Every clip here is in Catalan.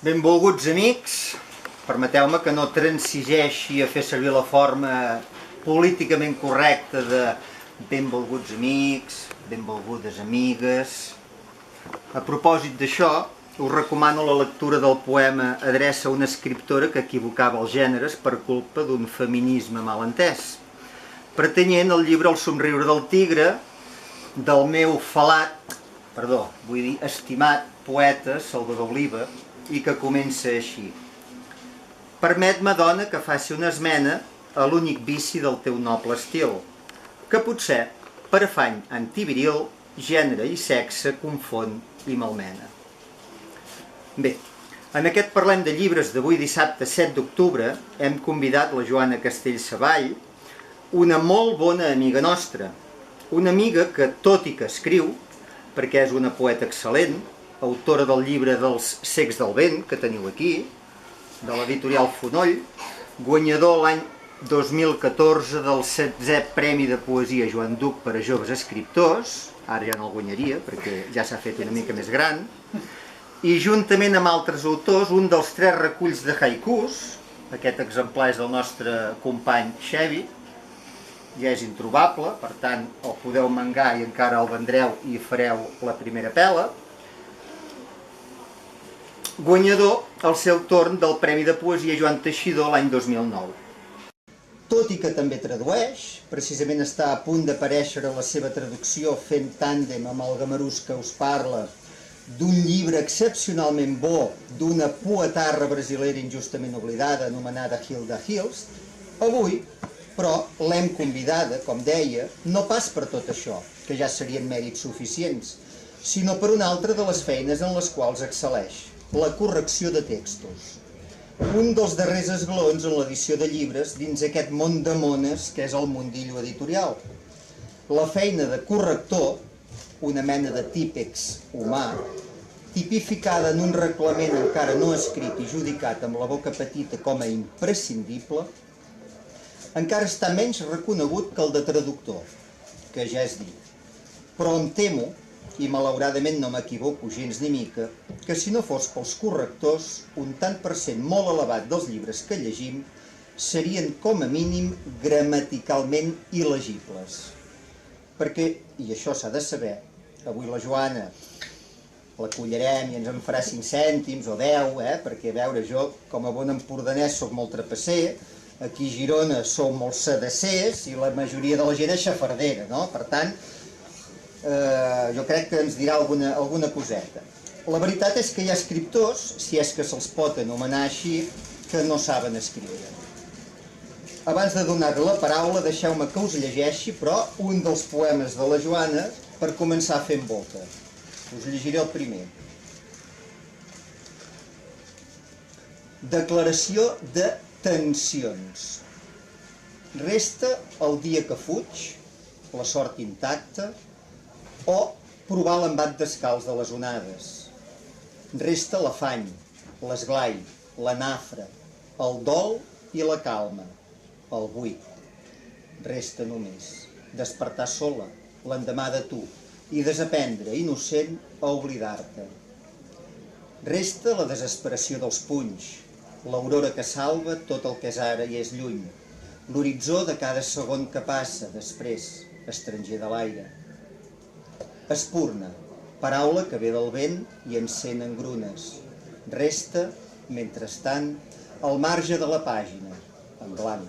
Benvolguts amics, permeteu-me que no transigeixi a fer servir la forma políticament correcta de benvolguts amics, benvolgudes amigues. A propòsit d'això, us recomano la lectura del poema Adreça a una escriptora que equivocava els gèneres per culpa d'un feminisme mal entès, pertanyent al llibre El somriure del tigre del meu estimat poeta Salvador Oliva, i que comença així. Permet-me, dona, que faci una esmena a l'únic vici del teu noble estil, que potser, per afany antiviril, gènere i sexe confon i malmena. Bé, en aquest Parlem de Llibres d'avui dissabte 7 d'octubre hem convidat la Joana Castellsavall, una molt bona amiga nostra, una amiga que, tot i que escriu, perquè és una poeta excel·lent, autora del llibre dels Cecs del vent, que teniu aquí, de l'editorial Fonoll, guanyador l'any 2014 del 16è Premi de Poesia Joan Duc per a joves escriptors, ara ja no el guanyaria perquè ja s'ha fet una mica més gran, i juntament amb altres autors, un dels 3 reculls de haikus, aquest exemplar és del nostre company Xevi, ja és introbable, per tant el podeu mangar i encara el vendreu i fareu la primera pela. Guanyador al seu torn del Premi de Poesia Joan Teixidor l'any 2009. Tot i que també tradueix, precisament està a punt d'aparèixer la seva traducció fent tàndem amb el gamarús que us parla d'un llibre excepcionalment bo d'una poetarra brasilera injustament oblidada anomenada Hilda Hilst, avui, però, l'hem convidada, com deia, no pas per tot això, que ja serien mèrits suficients, sinó per una altra de les feines en les quals excel·leix, la correcció de textos. Un dels darrers esglaons en l'edició de llibres dins aquest món de mones que és el mundillo editorial. La feina de corrector, una mena de típex humà, tipificada en un reglament encara no escrit i judicat amb la boca petita com a imprescindible, encara està menys reconegut que el de traductor, que ja és dit. Però em temo, i malauradament no m'equivoco gens ni mica, que si no fos pels correctors, un tant per cent molt elevat dels llibres que llegim serien com a mínim gramaticalment il·legibles. Perquè, i això s'ha de saber, avui la Joana la collarem i ens en farà 5 cèntims o 10, perquè a veure, jo com a bon empordanès soc molt trapasser, aquí a Girona som molt sedassers i la majoria de la gent és xafardera, no? Per tant, jo crec que ens dirà alguna coseta. La veritat és que hi ha escriptors, si és que se'ls pot anomenar així, que no saben escriure. Abans de donar-li la paraula, deixeu-me que us llegeixi, però, un dels poemes de la Joana per començar fent boca. Us llegiré el primer. Declaració de tensions. Resta el dia que fuig, la sort intacta, o provar l'embat descalç de les onades. Resta l'afany, l'esglai, la nafra, el dol i la calma, el buit. Resta només despertar sola, l'endemà de tu, i desaprendre, innocent, a oblidar-te. Resta la desesperació dels punys, l'aurora que salva tot el que és ara i és lluny, l'horitzó de cada segon que passa, després, estranger de l'aire. Espurna, paraula que ve del vent i encén engrunes. Resta, mentrestant, al marge de la pàgina, en blanc,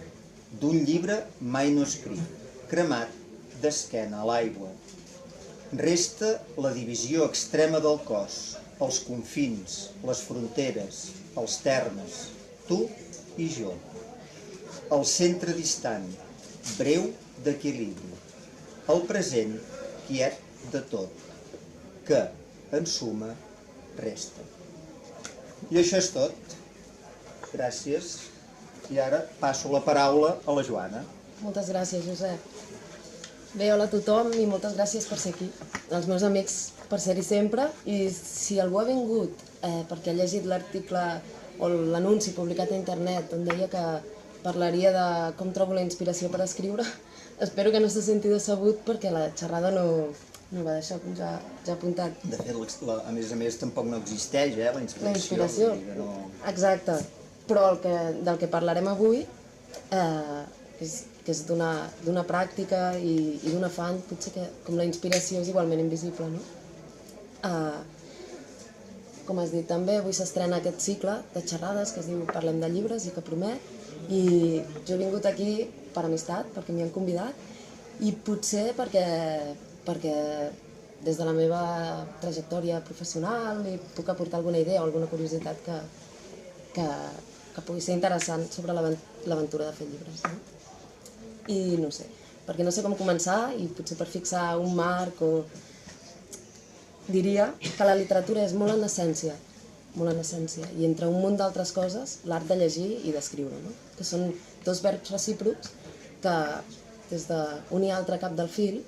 d'un llibre mai no escrit, cremat d'esquena a l'aigua. Resta la divisió extrema del cos, els confins, les fronteres, els termes, tu i jo. El centre distant, breu d'equilibri. El present, quiet de tot, que, en suma, resta. I això és tot. Gràcies. I ara passo la paraula a la Joana. Moltes gràcies, Josep. Bé, hola a tothom i moltes gràcies per ser aquí. Els meus amics per ser-hi sempre, i si algú ha vingut perquè ha llegit l'article o l'anunci publicat a internet on deia que parlaria de com trobo la inspiració per escriure, espero que no se senti decebut perquè la xerrada no no va deixar ja apuntat. De fet, a més tampoc no existeix, la inspiració. La inspiració, exacte. Però del que parlarem avui, que és d'una pràctica i d'un afany, potser que com la inspiració és igualment invisible, no? Com has dit també, avui s'estrena aquest cicle de xerrades que es diu Parlem de llibres i que promet, i jo he vingut aquí per amistat, perquè m'hi han convidat, i potser perquè des de la meva trajectòria professional hi puc aportar alguna idea o alguna curiositat que pugui ser interessant sobre l'aventura de fer llibres, no? I no sé, perquè no sé com començar i potser per fixar un marc o... Diria que la literatura és molt en essència, i entre un munt d'altres coses, l'art de llegir i d'escriure, no? Que són dos verbs recíprocs que, des d'un i altre cap del fil,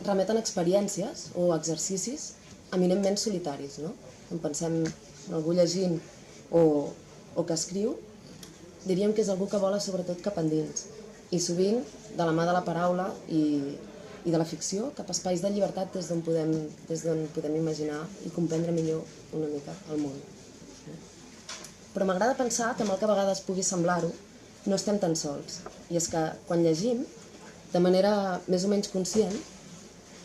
remeten a experiències o exercicis eminentment solitaris, no? Quan pensem en algú llegint o que escriu, diríem que és algú que vola sobretot cap endins, i sovint de la mà de la paraula i de la ficció, cap a espais de llibertat des d'on podem imaginar i comprendre millor una mica el món. Però m'agrada pensar que, mal que a vegades pugui semblar-ho, no estem tan sols. I és que, quan llegim, de manera més o menys conscient,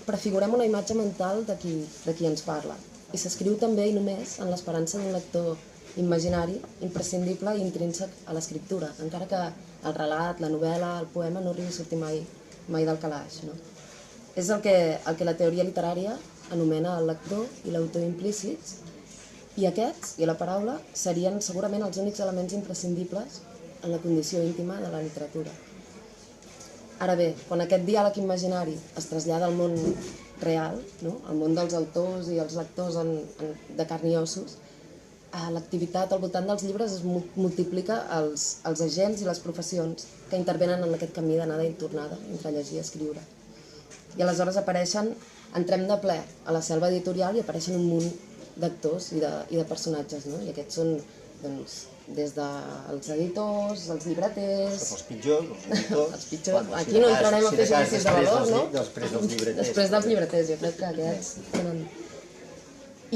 prefigurem una imatge mental de qui ens parla. I s'escriu també i només en l'esperança d'un lector imaginari, imprescindible i intrínsec a l'escriptura, encara que el relat, la novel·la, el poema no arribi a sortir mai del calaix, no? És el que la teoria literària anomena el lector i l'autor implícits, i aquests, i la paraula, serien segurament els únics elements imprescindibles en la condició íntima de la literatura. Ara bé, quan aquest diàleg imaginari es trasllada al món real, no? Al món dels autors i els lectors de carn i ossos, l'activitat al voltant dels llibres es multiplica els agents i les professions que intervenen en aquest camí d'anada i tornada entre llegir i escriure. I aleshores entrem de ple a la selva editorial i apareixen un munt d'actors i de personatges, no? I aquests són, doncs, des dels editors, els llibreters... Els pitjors, els editors... Aquí no entrarem a fer judicis de valor, no? Després dels llibreters. Després dels llibreters, jo crec que aquests tenen...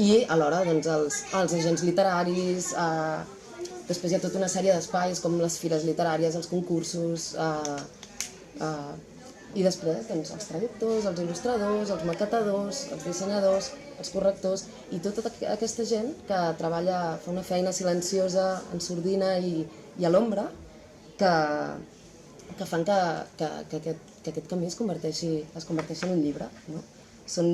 I alhora, doncs, els agents literaris, després hi ha tota una sèrie d'espais com les fires literàries, els concursos, i després, doncs, els traductors, els il·lustradors, els maquetadors, els dissenyadors, els correctors, i tota aquesta gent que fa una feina silenciosa, en sordina i a l'ombra, que fan que aquest camí es converteixi en un llibre, no? Són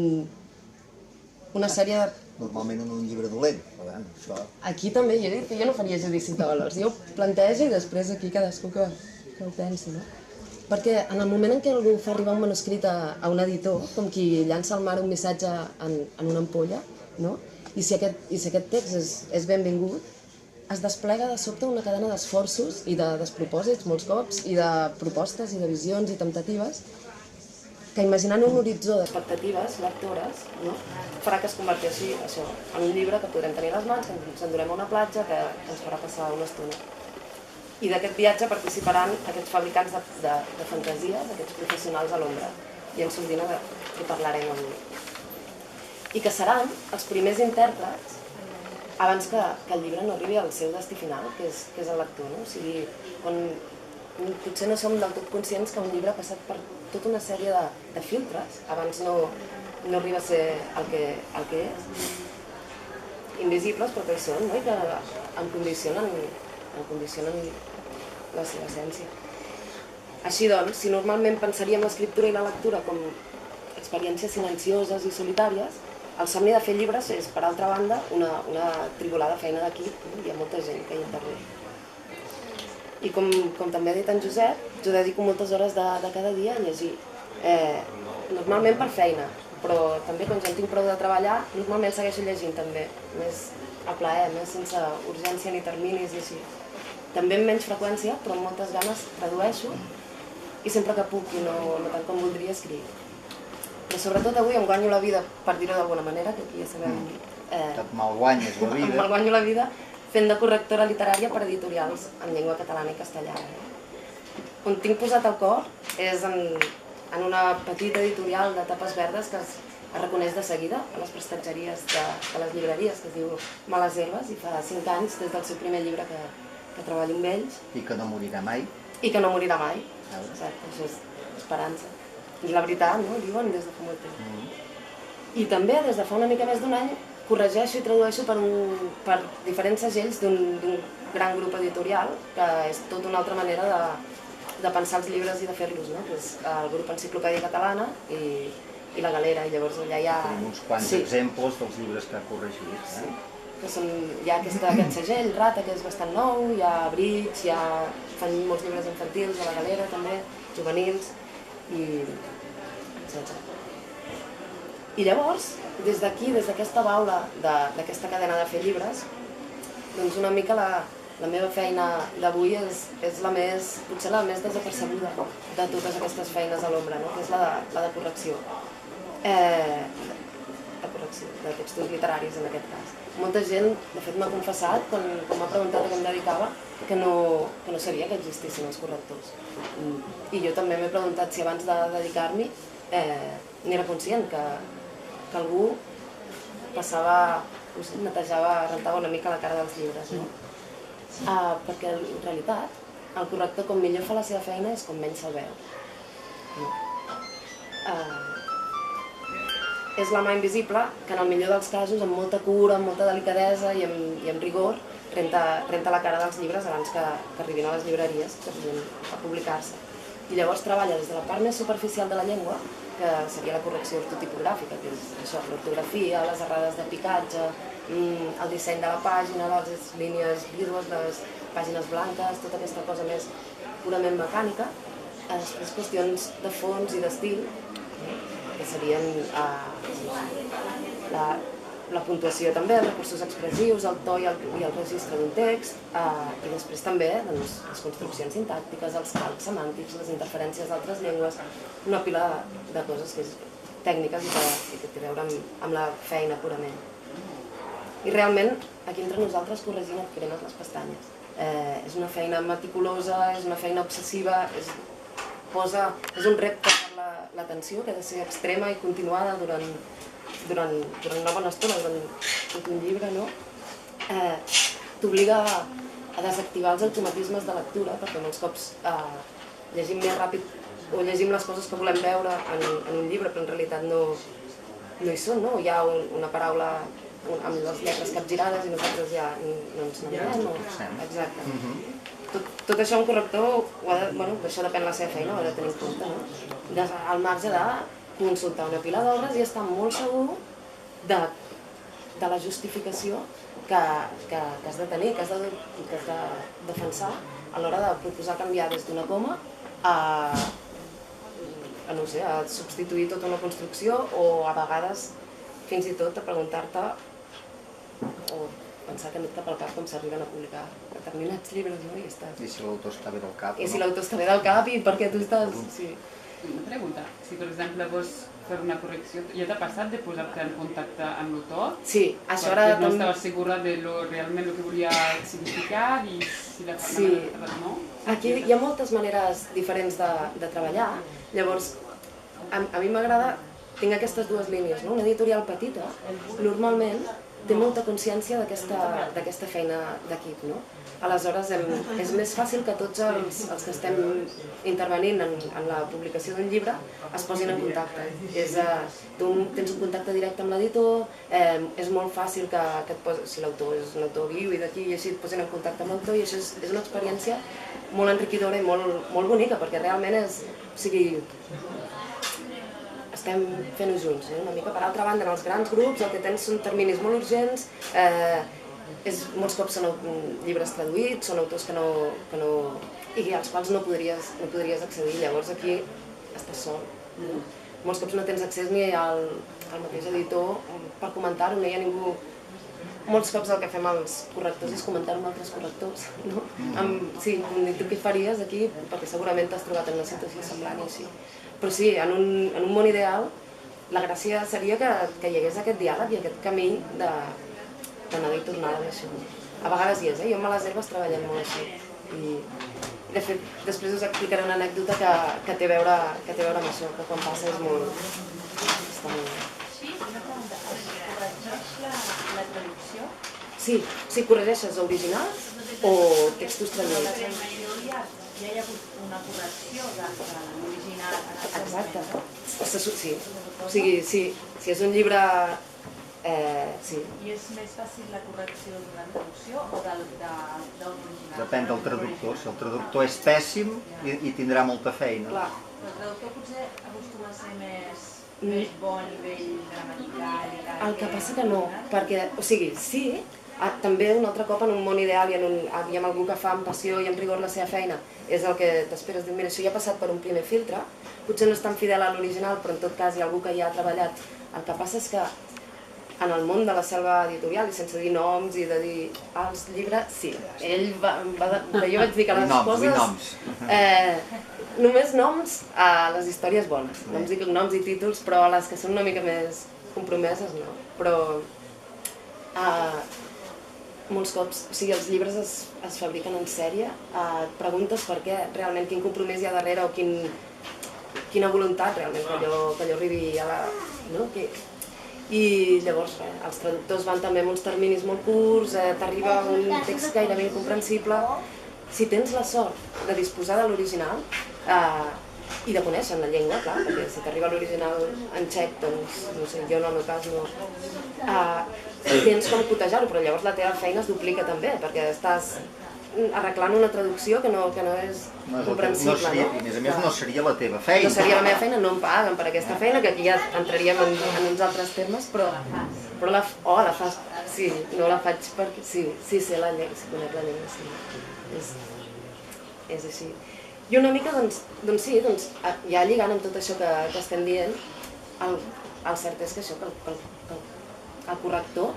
una sèrie de... Normalment en un llibre dolent, per tant, això... Aquí també, jo he dit que jo no faria judicis de valors, jo ho plantejo i després aquí cadascú que ho pensi, no? Perquè en el moment en què algú fa arribar un manuscrit a un editor, com qui llança al mar un missatge en una ampolla, no? I si aquest text és benvingut, es desplega de sobte una cadena d'esforços i de despropòsits, molts cops, i de propostes i de visions i temptatives, que imaginant un horitzó d'expectatives lectores, no? Farà que es converteixi això en un llibre que podrem tenir a les mans, que ens endurem a una platja, que ens farà passar una estona. I d'aquest viatge participaran aquests fabricants de fantasies, aquests professionals a l'ombra, i en sordina que parlarem avui. I que seran els primers intèrprets abans que el llibre no arribi al seu destí final, que és el lector, no? O sigui, quan potser no som del tot conscients que un llibre ha passat per tota una sèrie de filtres, abans no arriba a ser el que és, invisibles però que hi són, no? I que en condicionen la seva essència. Així doncs, si normalment pensaríem l'escriptura i la lectura com experiències silencioses i solitàries, el somni de fer llibres és, per altra banda, una tribulada feina d'equip, no? Hi ha molta gent que hi intervé. I com també ha dit en Josep, jo dedico moltes hores de cada dia a llegir. Normalment per feina, però també quan ja en tinc prou de treballar, normalment segueixo llegint també, més a plaer, més sense urgència ni terminis i així. També amb menys freqüència, però amb moltes ganes tradueixo i sempre que puc i no tant com voldria escriure. Però sobretot avui em guanyo la vida, per dir-ho d'alguna manera, que aquí ja sabem... Et malguanyes la vida. Em malguanyo la vida fent de correctora literària per editorials en llengua catalana i castellana. On tinc posat el cor és en en una petita editorial de tapes verdes que es reconeix de seguida a les prestatgeries de les llibreries, que es diu Males Herbes, i fa 5 anys, des del seu primer llibre, que treballo amb ells. I que no morirà mai. I que no morirà mai. Exacte, això és esperança. És la veritat, no? Diuen des de fa molt temps. I també, des de fa una mica més d'1 any, corregeixo i tradueixo per diferents segells d'un gran grup editorial, que és tota una altra manera de pensar els llibres i de fer-los, no? Que és el grup Enciclopèdia Catalana i la Galera, i llavors allà hi ha... Tenim uns quants exemples dels llibres que ha corregit. Sí, que són, hi ha aquest segell, Rata, que és bastant nou, hi ha Bridge, fan molts llibres infantils a la Galera també, juvenils, etc. I llavors, des d'aquí, des d'aquesta baula, d'aquesta cadena de fer llibres, doncs una mica la meva feina d'avui és potser la més desapercebuda de totes aquestes feines a l'ombra, no? Que és la de correcció. De correcció, de textos literaris en aquest cas. Molta gent, de fet, m'ha confessat, quan m'ha preguntat a què em dedicava, que no sabia que existissin els correctors. I jo també m'he preguntat si abans de dedicar-m'hi n'era conscient que algú passava, netejava, rentava una mica la cara dels llibres, no? Perquè en realitat el corrector com millor fa la seva feina és com menys se'l veu. És la mà invisible que en el millor dels casos, amb molta cura, amb molta delicadesa i amb rigor, renta la cara dels llibres abans que arribin a les llibreries a publicar-se. I llavors treballa des de la part més superficial de la llengua, que seria la correcció ortotipogràfica, que és això, l'ortografia, les errades de picatge, el disseny de la pàgina, les línies vídues, les pàgines blanques, tota aquesta cosa més purament mecànica. Després qüestions de fons i d'estil, que serien la puntuació també, els recursos expressius, el to i el registre d'un text, i després també les construccions sintàctiques, els calcs semàntics, les interferències d'altres llengües, una pila de coses que és tècniques i que té a veure amb la feina purament. I realment, aquí entre nosaltres corregint et cremes les pestanyes. És una feina meticulosa, és una feina obsessiva, és un repte per l'atenció que ha de ser extrema i continuada durant una bona estona, durant tot un llibre, no? T'obliga a desactivar els automatismes de lectura, perquè molts cops llegim més ràpid o llegim les coses que volem veure en un llibre, però en realitat no hi són, no? Hi ha una paraula amb les lletres capgirades i nosaltres ja no ens n'adonem. Exacte. Tot això un corrector, d'això depèn la seva feina, ho ha de tenir en compte, no? Al marge de consultar una pila d'obres i estar molt segur de la justificació que has de tenir, que has de defensar a l'hora de proposar canviar des d'una coma a substituir tota una construcció o a vegades fins i tot a preguntar-te o pensar que no et cap al cap com s'arriben a publicar determinats llibres, no? I si l'autor està bé del cap, I si l'autor està bé del cap i perquè tu estàs... Una pregunta, si per exemple vols fer una correcció, ja t'ha passat de posar-te en contacte amb l'autor? Sí, això ara... Perquè no estaves segura de realment el que volia significar i si la feina no? Aquí hi ha moltes maneres diferents de treballar, llavors a mi m'agrada, tinc aquestes dues línies, no? Una editorial petita, normalment té molta consciència d'aquesta feina d'equip, no? Aleshores, és més fàcil que tots els que estem intervenint en la publicació d'un llibre es posin en contacte. Tu tens un contacte directe amb l'editor, és molt fàcil que et posis, si l'autor és un autor viu i d'aquí i així et posin en contacte amb l'autor, i això és una experiència molt enriquidora i molt bonica, perquè realment estem fent-ho junts, una mica. Per altra banda, en els grans grups el que tens són terminis molt urgents, molts cops són llibres traduïts, són autors i als quals no podries accedir, llavors aquí estàs sol. Molts cops no tens accés ni al mateix editor per comentar-ho, no hi ha ningú. Molts cops el que fem els correctors és comentar-ho amb altres correctors. Sí, tu què faries aquí? Perquè segurament t'has trobat en una situació semblant i així. Però sí, en un món ideal, la gràcia seria que hi hagués aquest diàleg i aquest camí d'anada i tornada d'això. A vegades hi és, jo amb Males Herbes treballem molt així. De fet, després us explicaré una anècdota que té a veure amb això, que quan passa és molt... està molt... Sí, una pregunta. Es corregeix la traducció? Sí, corregeixes originals o textos traduïts. En majoria ja hi ha hagut una correcció de l'original. Exacte. Sí. O sigui, si és un llibre... sí. I és més fàcil la correcció d'una traducció o d'un original? Depèn del traductor. Si el traductor és pèssim i tindrà molta feina. Clar. El traductor potser acostuma a ser més bon a nivell gramatical i tal. El que passa que no, perquè, o sigui, sí, també un altre cop en un món ideal i amb algú que fa amb passió i amb rigor la seva feina, és el que t'esperes dir, mira, això ja ha passat per un primer filtre, potser no és tan fidel a l'original, però en tot cas hi ha algú que ja ha treballat. El que passa és que en el món de la selva editorial, i sense dir noms i de dir els llibres, sí, ell jo vaig dir que les coses... Només noms a les històries bones, noms i títols, però a les que són una mica més compromeses no. Però molts cops, o sigui, els llibres es fabriquen en sèrie, et preguntes per què, realment quin compromís hi ha darrere o quina voluntat realment que allò arribi a la... no? I llavors els traductors van també amb uns terminis molt curts, t'arriba un text gairebé incomprensible. Si tens la sort de disposar de l'original i de conèixer la llengua, clar, perquè si t'arriba l'original en txec, doncs, no sé, jo en el meu cas no, tens com cotejar-ho, però llavors la teva feina es duplica també, perquè estàs arreglant una traducció que no és comprensible. I a més no seria la teva feina. No seria la meva feina, no em paguen per aquesta feina, que aquí ja entraríem en uns altres termes, però la fas, sí, no la faig perquè sí sé la llengua, sí conec la llengua, sí, és així. I una mica, doncs sí, ja lligant amb tot això que estem dient, el cert és que això, que el corrector,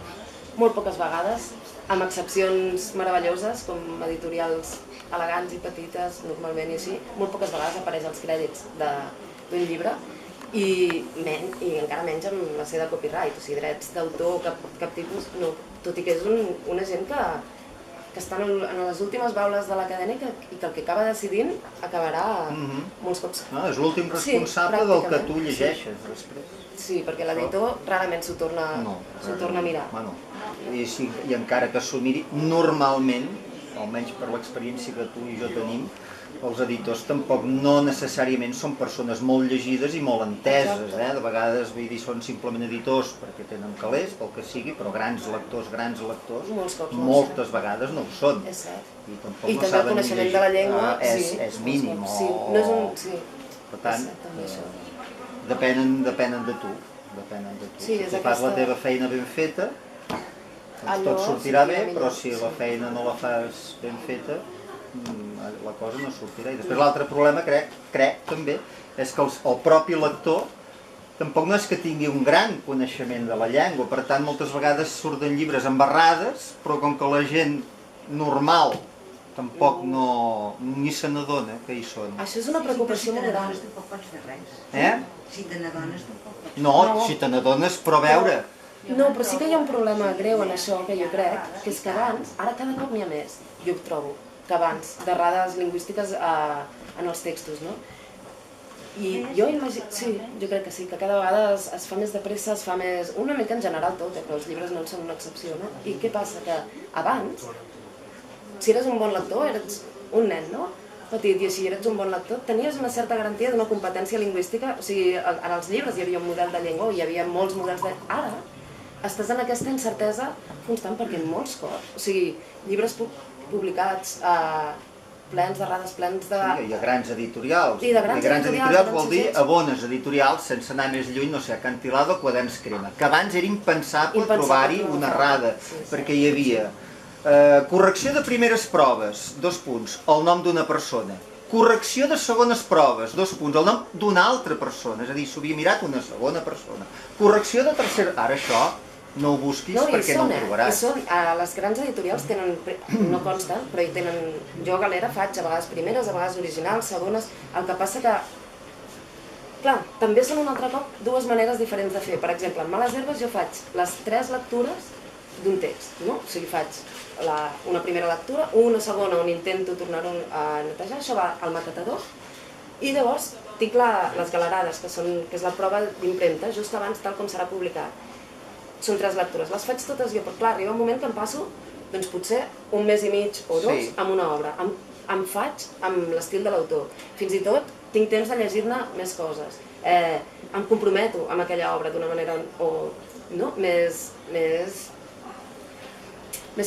molt poques vegades, amb excepcions meravelloses, com editorials elegants i petites, normalment i així, molt poques vegades apareix als crèdits d'un llibre i encara menys amb la seva copyright, o sigui, drets d'autor, cap tipus, no, tot i que és una gent que està en les últimes baules de l'acadèmica i que el que acaba decidint acabarà molts cops. És l'últim responsable del que tu llegeixes després. Sí, perquè l'editor rarament s'ho torna a mirar. I encara que s'ho miri, normalment, almenys per l'experiència que tu i jo tenim, els editors tampoc no necessàriament són persones molt llegides i molt enteses. De vegades són simplement editors perquè tenen calés, pel que sigui, però grans lectors, moltes vegades no ho són. I també el coneixement de la llengua és mínim. Per tant, depenen de tu. Si fas la teva feina ben feta, tot sortirà bé, però si la feina no la fas ben feta, la cosa no sortirà. I després l'altre problema, crec també, és que el propi lector tampoc no és que tingui un gran coneixement de la llengua, per tant moltes vegades surten llibres embarrades, però com que la gent normal tampoc ni se n'adona que hi són. Això és una preocupació molt gran. Tampoc pots fer res. Si te n'adones tampoc pots fer res. No, si te n'adones, però a veure... No, però sí que hi ha un problema greu en això, que jo crec, que és que abans, ara cada cop n'hi ha més, jo ho trobo, que abans, d'errades lingüístiques en els textos, no? I jo imagino, sí, jo crec que sí, que cada vegada es fa més de pressa, es fa més... Una mica en general tot, però els llibres no en són una excepció, no? I què passa? Que abans, si eres un bon lector, eres un nen, no? Petit, i així eres un bon lector, tenies una certa garantia d'una competència lingüística, o sigui, en els llibres hi havia un model de llengua, hi havia molts models de... Ara, estàs en aquesta incertesa constant perquè molts cops, o sigui, llibres publicats plens d'errades, plens de... Sí, i a grans editorials. I de grans editorials vol dir a bones editorials, sense anar més lluny, no sé, Acantilado, Quaderns Crema, que abans era impensable trobar-hi una errada, perquè hi havia correcció de primeres proves, 2 punts, el nom d'una persona. Correcció de segones proves, 2 punts, el nom d'una altra persona, és a dir, s'ho havia mirat una segona persona. Correcció de tercera... Ara això no ho busquis perquè no ho trobaràs. Les grans editorials tenen, no consten, però hi tenen... Jo a Galera faig a vegades primeres, a vegades originals, segones... El que passa que... Clar, també són un altre cop 2 maneres diferents de fer. Per exemple, en Males Herbes jo faig les 3 lectures d'un text, no? O sigui, faig una primera lectura, una segona on intento tornar-ho a netejar, això va al maquetador, i llavors tinc les galerades, que és la prova d'impremta, just abans tal com serà publicat. Són 3 lectures, les faig totes jo, però clar, arriba un moment que em passo, doncs potser un mes i mig o 2 amb una obra. Em faig amb l'estil de l'autor. Fins i tot tinc temps de llegir-ne més coses. Em comprometo amb aquella obra d'una manera més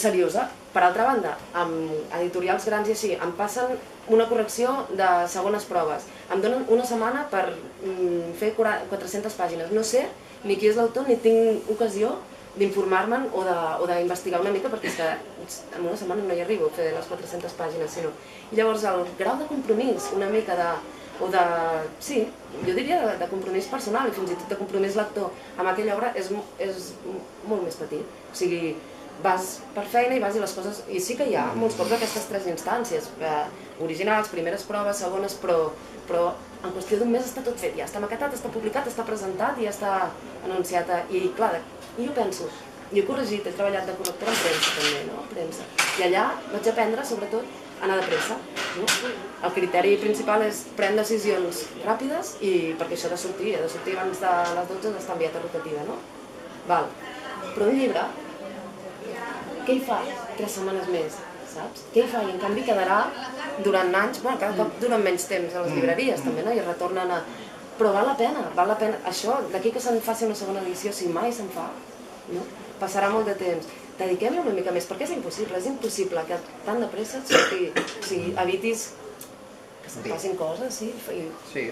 seriosa. Per altra banda, amb editorials grans i així, em passen una correcció de segones proves. Em donen una setmana per fer 400 pàgines. No sé ni qui és l'autor, ni tinc ocasió d'informar-me'n o d'investigar una mica, perquè és que en una setmana no hi arribo a fer les 400 pàgines, sinó. I llavors el grau de compromís, una mica sí, jo diria de compromís personal i fins i tot de compromís lector amb aquella obra és molt més petit. O sigui, vas per feina i vas i les coses... I sí que hi ha molts cops aquestes 3 instàncies, originals, primeres proves, segones, però en qüestió d'un mes està tot fet, ja està maquetat, està publicat, està presentat i ja està anunciat. I clar, jo penso, jo he corregit, he treballat de correctora en premsa també, no? Premsa. I allà vaig aprendre, sobretot, a anar de pressa. El criteri principal és prendre decisions ràpides perquè això ha de sortir abans de les 12 d'estar enviat a rotativa, no? Val. Però un llibre, què hi fa 3 setmanes més, saps? Què hi fa? I en canvi quedarà durant anys, bueno, cada cop durant menys temps a les llibreries també, no? I retornen a... Però val la pena. Això, d'aquí que se'n faci una segona edició, si mai se'n fa, no? Passarà molt de temps. Dediquem-hi una mica més, perquè és impossible que tan de pressa et surti, o sigui, evitis que se'n facin coses, sí, i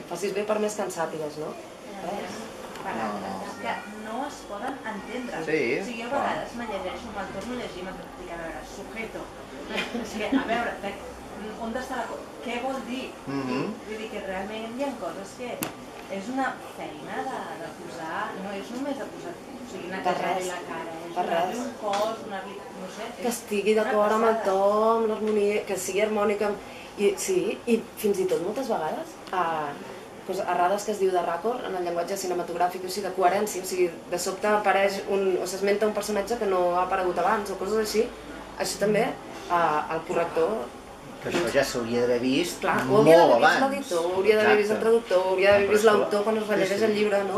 facis bé per més que en sàpigues, no? Paràgrafs que no es poden entendre. Sí. O sigui, a vegades me llegeixo, me'l torno a llegir, dic, a veure, sujeto. O sigui, a veure, on està la cosa? Què vol dir? Vull dir que realment hi ha coses que és una feina de posar, no és només de posar, o sigui, netejar-li la cara, és donar-li un cos, donar-li, no sé... Que estigui d'acord amb el to, amb l'harmonia, que sigui harmònica, i fins i tot moltes vegades, errades que es diu de ràcord en el llenguatge cinematogràfic, o sigui, de coherència, o sigui, de sobte apareix o s'esmenta un personatge que no ha aparegut abans, o coses així, això també el corrector... Que això ja s'hauria d'haver vist molt abans. Hauria d'haver vist l'editor, hauria d'haver vist el traductor, hauria d'haver vist l'autor quan es rellegeix el llibre, no?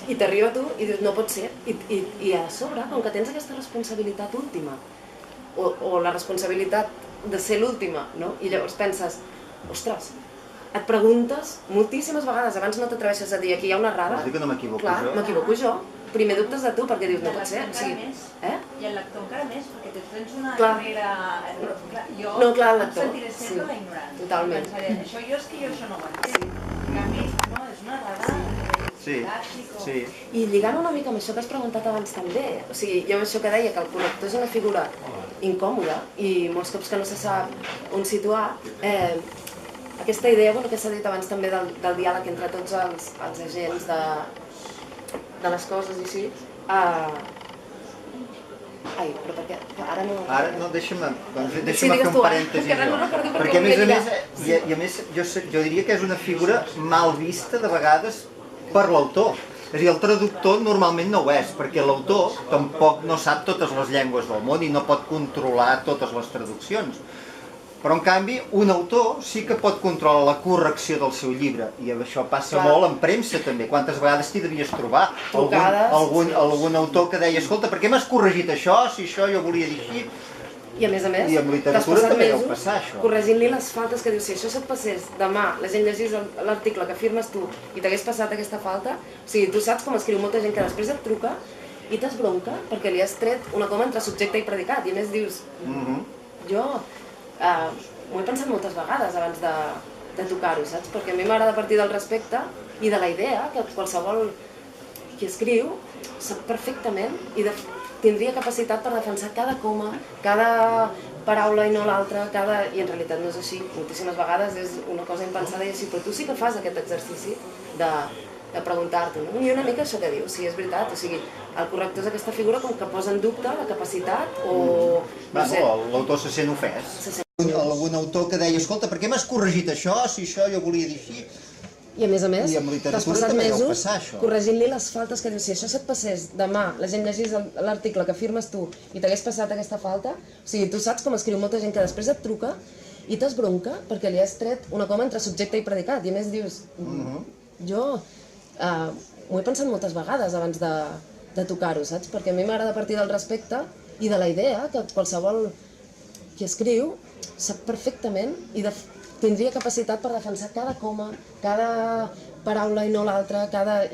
I t'arriba tu i dius, no pot ser. I a sobre, com que tens aquesta responsabilitat última, o la responsabilitat de ser l'última, no? I llavors penses, ostres, et preguntes moltíssimes vegades, abans no t'atreveixes a dir aquí hi ha una errada. Vols dir que no m'equivoco jo? Clar, m'equivoco jo. Primer dubtes de tu, perquè dius, no pot ser. I el lector encara més, perquè tu tens una carrera... Jo em sentiré sempre la ignorant. Totalment. Això jo és que jo això no ho entenc. En canvi, no, és una errada. I lligant una mica amb això que has preguntat abans també, o sigui, jo això que deia, que el corrector és una figura incòmoda i molts cops que no se sap on situar, aquesta idea que s'ha dit abans també del diàleg entre tots els agents de les coses i així... Ai, però per què? Ara no... Ara no, deixa'm fer un parèntesi jo. Perquè a més, jo diria que és una figura mal vista de vegades per l'autor. És a dir, el traductor normalment no ho és, perquè l'autor tampoc no sap totes les llengües del món i no pot controlar totes les traduccions. Però, en canvi, un autor sí que pot controlar la correcció del seu llibre, i això passa molt en premsa també. Quantes vegades t'hi devies trobar algun autor que deia, escolta, per què m'has corregit això, si això jo volia dir així? I a més, I amb literatura també deu passar això. Corregint-li les faltes que dius, si això se't passés demà, la gent llegís l'article que firmes tu i t'hagués passat aquesta falta, o sigui, tu saps com escriu molta gent que després et truca i t'esbronca perquè li has tret una coma entre subjecte i predicat, i a més dius, jo... M'ho he pensat moltes vegades abans de tocar-ho, saps? Perquè a mi m'agrada partir del respecte i de la idea que qualsevol qui escriu sap perfectament i tindria capacitat per defensar cada coma, cada paraula i no l'altra, i en realitat no és així. Moltíssimes vegades és una cosa impensada i així, però tu sí que fas aquest exercici de preguntar-t'ho, no? I una mica això que dius, si és veritat, o sigui, el corrector és aquesta figura com que posa en dubte la capacitat o... No sé. L'autor se sent ofès. Algun autor que deia, escolta, per què m'has corregit això, si això jo volia dir així? I a més, I amb t'has literatura passat també deu mesos passar, això. corregint-li les faltes que dius, si això se't passés demà, la gent llegís l'article que firmes tu i t'hagués passat aquesta falta, o sigui, tu saps com escriu molta gent que després et truca i t'esbronca perquè li has tret una coma entre subjecte i predicat, i a més dius, jo m'ho he pensat moltes vegades abans de tocar-ho, saps? Perquè a mi m'agrada partir del respecte i de la idea que qualsevol qui escriu sap perfectament i tindria capacitat per defensar cada coma, cada paraula i no l'altra,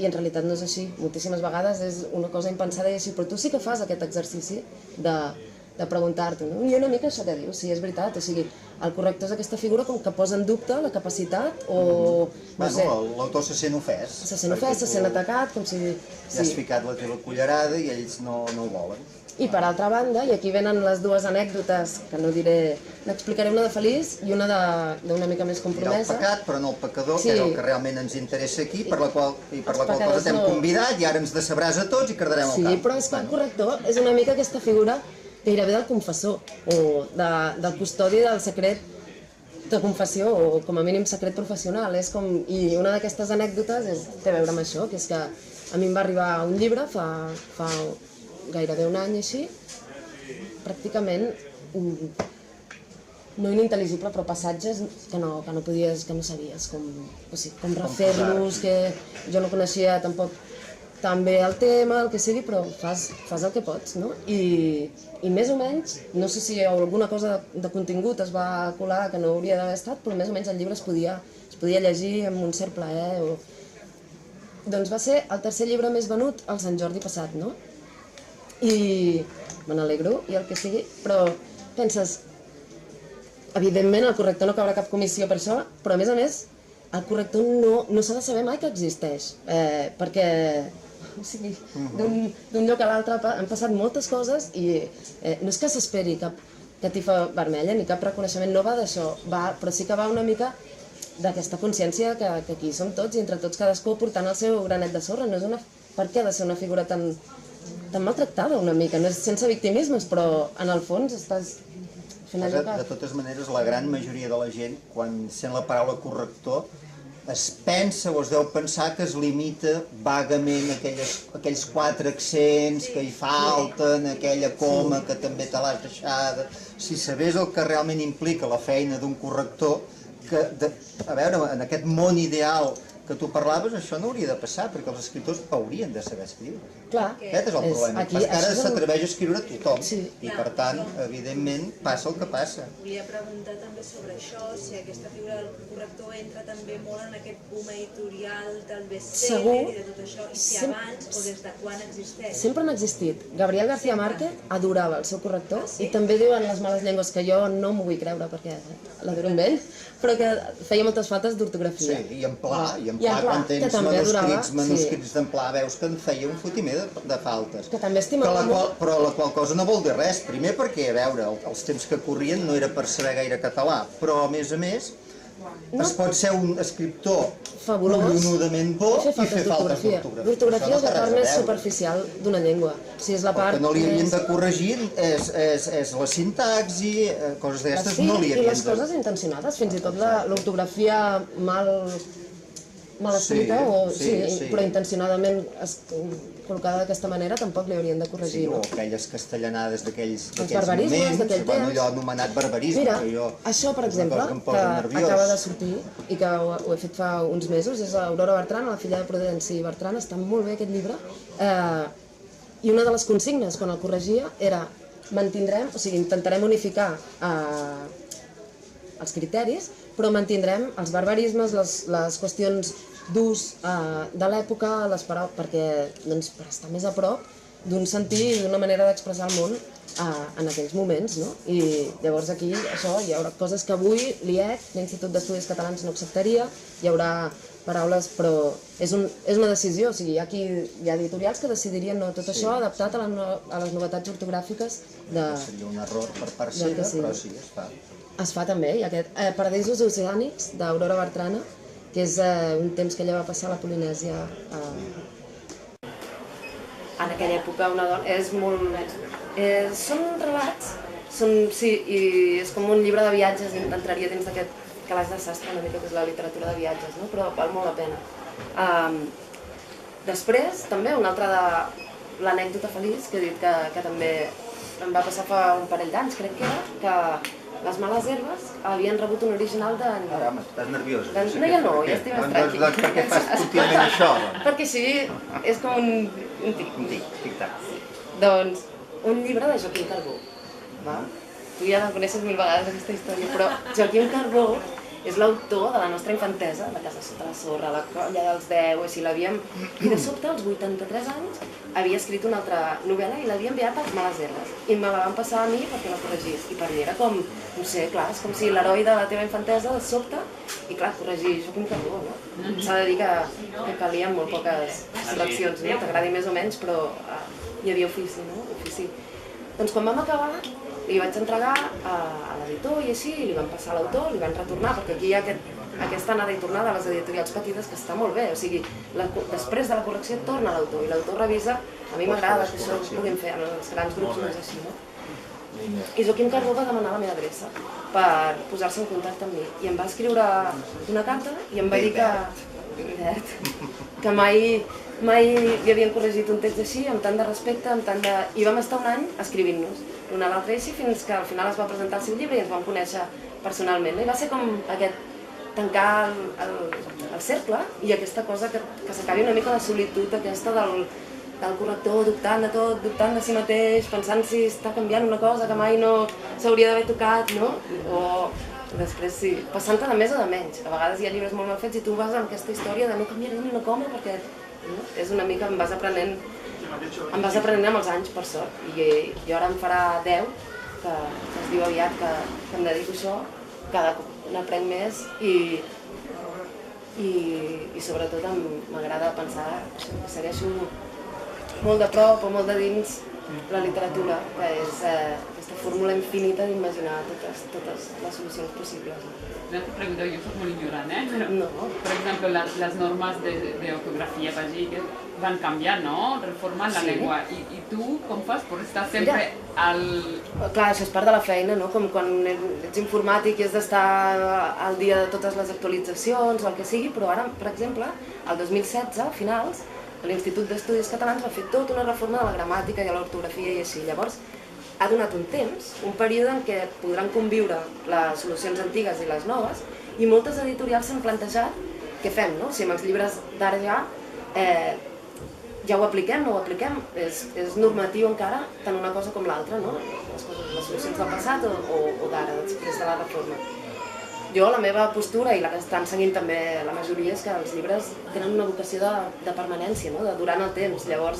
i en realitat no és així. Moltíssimes vegades és una cosa impensada i així, però tu sí que fas aquest exercici de preguntar-te, no? I una mica això que dius, sí, és veritat, o sigui, el corrector és aquesta figura com que posa en dubte la capacitat o... no sé, l'autor se sent ofès. se sent ofès, se sent atacat, com si... Ja has ficat la teva cullerada i ells no ho volen. I per altra banda, i aquí venen les dues anècdotes, que no diré, n'explicaré una de feliç i una d'una mica més Dirà el compromesa. pecat, però no el pecador, Sí. que és el que realment ens interessa aquí, per la qual cosa pecadors t'hem no. convidat i ara ens decebràs a tots i cardarem el Sí, camp. però és que el corrector és una mica aquesta figura gairebé del confessor, o del custodi del secret de confessió, o com a mínim secret professional. És com... I una d'aquestes anècdotes té a veure amb això, que és que a mi em va arribar un llibre fa gairebé un any així, pràcticament no inintel·ligible, però passatges que no sabies com refer-los, que jo no coneixia tampoc tan bé el tema, el que sigui, però fas el que pots, no? I més o menys, no sé si alguna cosa de contingut es va colar que no hauria d'haver estat, però més o menys el llibre es podia llegir amb un cert plaer. Doncs va ser el tercer llibre més venut al Sant Jordi passat, no? I me n'alegro i el que sigui, però penses, evidentment el corrector no cabrà cap comissió per això, però a més el corrector no s'ha de saber mai que existeix, perquè d'un lloc a l'altre han passat moltes coses i no és que s'esperi cap catifa vermella ni cap reconeixement, no va d'això, però sí que va una mica d'aquesta consciència que aquí som tots i entre tots cadascú portant el seu granet de sorra. Per què ha de ser una figura tan maltractada una mica? No és sense victimismes, però en el fons estàs fent allò que... De totes maneres, la gran majoria de la gent, quan sent la paraula corrector, es pensa o es deu pensar que es limita vagament aquells 4 accents que hi falten, aquella coma que també te l'has deixada. Si sabés el que realment implica la feina d'un corrector, a veure, en aquest món ideal que tu parlaves, això no hauria de passar, perquè els escriptors haurien de saber escriure. Clar. Aquest és el problema. Ara s'atreveix a escriure tothom, i per tant, evidentment, passa el que passa. Volia preguntar també sobre això, si aquesta figura del corrector entra també molt en aquest boom editorial del best-seller i de tot això, i si abans o des de quan existeix. Sempre han existit. Gabriel García Márquez adorava el seu corrector i també diuen les males llengües, que jo no m'ho vull creure perquè l'adoro amb ell, però que feia moltes faltes d'ortografia. Sí, i en pla, quan tens manuscrits d'en pla, veus que en feia un fotimer de faltes. Que també estimava molt. Però la qual cosa no vol dir res. Primer perquè, a veure, els temps que corrien no era per saber gaire català, però a més, es pot ser un escriptor collonudament bo i fer faltes d'ortografia. L'ortografia és la part més superficial d'una llengua. El que no li havíem de corregir és la sintaxi, coses d'aquestes no li havíem de... I les coses intencionades, fins i tot l'ortografia mal escrita, però intencionadament col·locada d'aquesta manera, tampoc li haurien de corregir. Sí, o aquelles castellanades d'aquells barbarismes d'aquell temps. Allò anomenat barbarisme. Mira, això, per exemple, que acaba de sortir i que ho he fet fa uns mesos, és Aurora Bertran, la filla de Prudenci Bertran, està molt bé aquest llibre, i una de les consignes, quan el corregia, era intentarem unificar els criteris, però mantindrem els barbarismes, les qüestions d'ús de l'època, perquè per estar més a prop d'un sentir i d'una manera d'expressar el món en aquells moments, no? I llavors aquí hi haurà coses que avui l'IEC, l'Institut d'Estudis Catalans, no acceptaria, hi haurà paraules, però és una decisió, o sigui, hi ha editorials que decidirien no, tot això adaptat a les novetats ortogràfiques de... Seria un error per part seva, però sí, es fa. Es fa també, i aquest Paradisos Oceànics d'Aurora Bertrana, que és un temps que ella va passar a la Polinèsia. En aquella època una dona és molt... Són relats, i és com un llibre de viatges, entraria dins calaix de sastre una mica, que és la literatura de viatges, no? Però val molt la pena. Després, també, una altra de l'anècdota feliç, que he dit que també em va passar fa un parell d'anys, crec que era, que les males herbes havien rebut un original d'en... Ara, home, estàs nerviosa. No, ja no, ja estic més tranquil. Doncs per què fas contínuament això? Perquè així és com un tic. Un tic-tac. Doncs, un llibre de Joaquim Carbó. Tu ja la coneixes mil vegades, aquesta història, però Joaquim Carbó és l'autor de la nostra infantesa, La casa sota la sorra, La colla dels 10, així l'havíem... I de sobte, als 83 anys, havia escrit una altra novel·la i l'havia enviat als Males Herbes. I me la van passar a mi perquè la corregís. I per mi era com, no sé, clar, és com si l'heroi de la teva infantesa, de sobte, i clar, corregir Joaquim Carbó, no? S'ha de dir que calien molt poques seleccions, no? T'agradi més o menys, però hi havia ofici, no? Ofici. Doncs quan vam acabar, li vaig entregar a l'editor i així, i li van passar a l'autor, li van retornar, perquè aquí hi ha aquesta anada i tornada a les editorials petites que està molt bé, o sigui, després de la correcció torna a l'autor i l'autor revisa. A mi m'agrada que això ho puguin fer, en els grans grups no és així, no? I Joaquim Carbó va demanar la meva adreça per posar-se en contacte amb mi i em va escriure una carta i em va dir que mai li havien corregit un text així, amb tant de respecte, i vam estar un any escrivint-nos l'un a l'altre així fins que al final es va presentar el seu llibre i ens vam conèixer personalment. I va ser com aquest tancar el cercle i aquesta cosa que s'acabi una mica la solitud aquesta del corrector dubtant de tot, dubtant de si mateix, pensant si està canviant una cosa que mai no s'hauria d'haver tocat, no? O després sí, passant-te de més o de menys. A vegades hi ha llibres molt mal fets i tu vas amb aquesta història de no canviaré ni una coma perquè és una mica, em vas aprenent amb els anys, per sort. I jo ara em farà 10, que es diu aviat que em dedico a això, cada cop n'aprenc més i sobretot m'agrada pensar que segueixo molt de prop o molt de dins la literatura, que és aquesta fórmula infinita d'imaginar totes les solucions possibles. Una pregunta, jo soc molt ignorant, però, No. per exemple, les normes d'ortografia allí van canviar, no? Reformant la llengua. I tu com fas per estar sempre al... Clar, això és part de la feina, no? Com quan ets informàtic i has d'estar al dia de totes les actualitzacions o el que sigui, però ara, per exemple, el 2016, a finals, l'Institut d'Estudis Catalans va fer tota una reforma de la gramàtica i l'ortografia i així. Llavors, ha donat un temps, un període en què podran conviure les solucions antigues i les noves, i moltes editorials s'han plantejat què fem, no? Si amb els llibres d'ara ja ho apliquem, no ho apliquem, és normatiu encara tant una cosa com l'altra, no? Les solucions del passat o d'ara, després de la reforma. Jo, la meva postura, i la que estan seguint també la majoria, és que els llibres tenen una vocació de permanència, no? De durant el temps. Llavors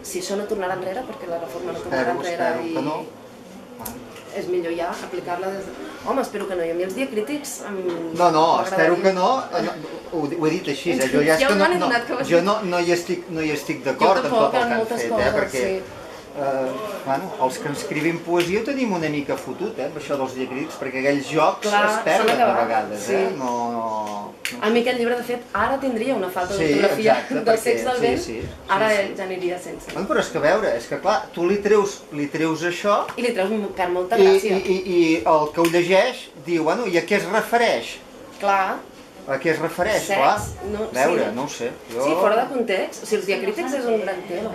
si això no tornarà enrere, perquè la reforma no tornarà enrere i és millor ja aplicar-la des de... Home, espero que no, i a mi els diacrítics No, espero que no, ho he dit així, jo ja és que jo no hi estic d'acord amb tot el que han fet, perquè els que escrivim poesia ho tenim una mica fotut, amb això dels diacrítics, perquè aquells jocs es perden de vegades, A mi aquest llibre, de fet, ara tindria una falta d'ortografia del Cecs del vent, ara ja aniria sense. Però és que a veure, és que clar, tu li treus això... I li treus molta gràcia. I el que ho llegeix diu, bueno, i a què es refereix? Clar. A què es refereix, clar? A veure, no ho sé. Sí, fora de context. O sigui, els diacrítics és un gran tema.